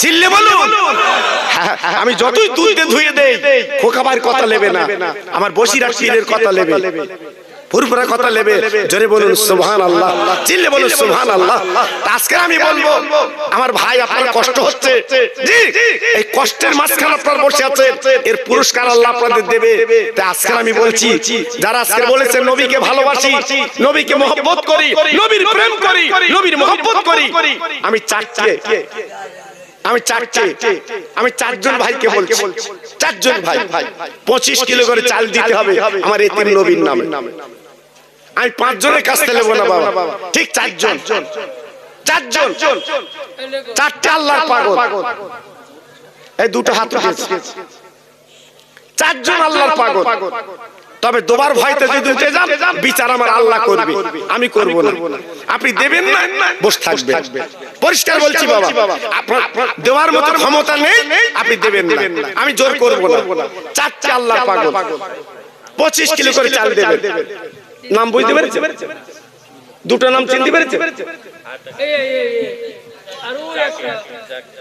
চিল্লে বলুন। আমি যতই দুধে ধুয়ে দেই খোকাবার কথা নেবে না, আমার বসিরহাট পীরের কথা নেবে, ফুরফুরার কথা নেবে। জোরে বলুন সুবহানাল্লাহ, চিল্লে বলুন সুবহানাল্লাহ। আজকে আমি বলবো আমার ভাই আপনার কষ্ট হচ্ছে, জি এই কষ্টের মাঝখানে আপনারা বসে আছেন, এর পুরস্কার আল্লাহ আপনাদের দেবে। তাই আজকে আমি বলছি যারা আজকে বলেছেন নবীকে ভালোবাসি, নবীকে মহব্বত করি, নবীর প্রেম করি, নবীর মহব্বত করি, আমি চারজন ভাইকে বলছি, চারজন ভাই 25 কিলো করে চাল দিতে হবে আমার এতিম নবীর নামে। আমি 5 জনের কাছ থেকে নেবো না বাবা, ঠিক চারজন, চারটে আল্লাহর পাগল, এই দুটো হাত উঠেছে, চারজন আল্লাহর পাগল। তবে দুবার ভয়তে যদি উঠে যান বিচার আমার আল্লাহ করবে, আমি করব না। আপনি দেবেন না, বসে থাকবেন। পরিষ্কার বলছি বাবা, আপনার দেওয়ার মতো ক্ষমতা নেই, আপনি দেবেন না, আমি জোর করব না। চারটে আল্লাহর পাগল 25 কিলো করে চাল দেবেন। নাম বুঝতে পেরেছেন? দুটো নাম চিনতে পেরেছেন?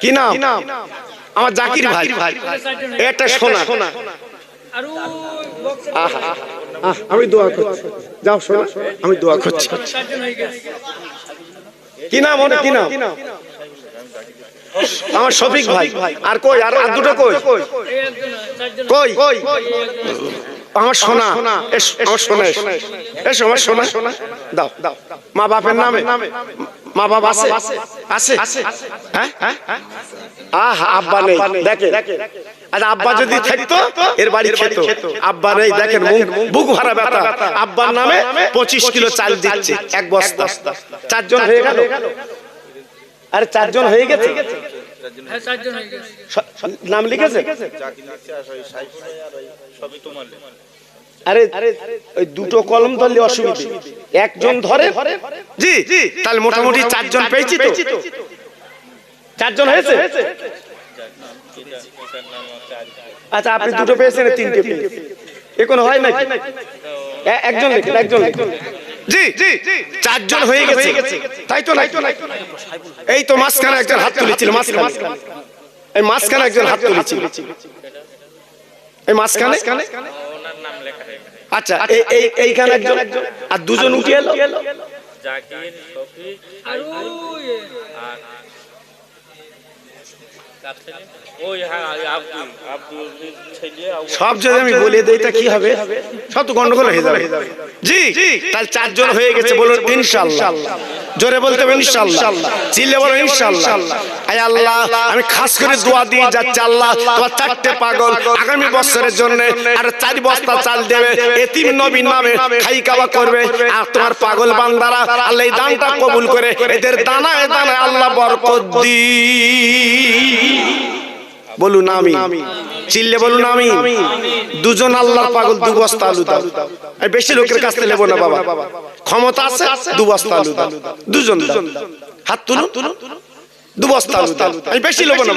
কি নাম? আমার জাকির ভাই, এটা শোনা। আমি দোয়া করছি, যাও শোনা, আমি দোয়া করছি। কি নাম ওটা? কি নাম? আমার শফিক ভাই। আর কই? আর দুটো কই? কই আমার সোনা? আমার সোনা, এসো আমার সোনা, দাও। মা বাপের নামে? মা বাবা আছে? হ্যাঁ, আহা আব্বা নেই, দেখে। আচ্ছা আব্বা যদি থাকতো এর বাড়ি খেত, আব্বা নেই, দেখেন বুক ভরা ব্যথা। আব্বার নামে 25 কিলো চাল দিচ্ছে, এক বস্তা। চারজন হয়ে গেল? আরে চারজন হয়ে গেছে, নাম লিখেছে? আরে ওই দুটো কলম ধরলে অসুবিধা, একজন ধরে। জি তাহলে মোটামুটি চারজন পেয়েছি তো? চারজন হয়েছে? আচ্ছা আপনি দুটো পেয়েছেন, তিনটে পেয়েছেন, এখন হয় নাকি? একজন লিখুন, একজন লিখুন। জি চারজন হয়ে গেছে, তাই তো? এই তো মাঝখানে একজন হাত তুলেছিল, এই মাঝখানে একজন হাত তুলেছিল, এই মাঝখানে। আচ্ছা এইখানে একজন, আর দুজন উঠে এলো। সব যদি আমি বলে দেই তা কি হবে? সব তো গন্ডগোল হয়ে যাবে। জি তাহলে চারজন হয়ে গেছে, বলুন ইনশাআল্লাহ। জোরে বলতে হবে ইনশাআল্লাহ, চিল্লে বলুন ইনশাআল্লাহ। আয় আল্লাহ, আমি খাস করে দোয়া দিয়ে যাচ্ছি, আল্লাহ তোমার চারটে পাগল আগামী বছরের জন্য আর 4 বস্তা চাল দেবে, এতিম নবীর নামে খাই খাওয়া করবে। আর তোমার পাগল বান্দারা আল্লাহ এই দানটা কবুল করে এদের দানায় দানায় আল্লাহ বরকত দি। বলুন আমিন, চিল্লে বলুন আমিন। দুজন আল্লাহর পাগল 2 বস্তা আলু দাও। আমি বেশি লোকের কাছ থেকে নেব না বাবা, ক্ষমতা আছে 2 বস্তা আলু দাও, দুজন দাও। হাত তুলুন, 2 বস্তা আলু দাও, আমি বেশি নেব না।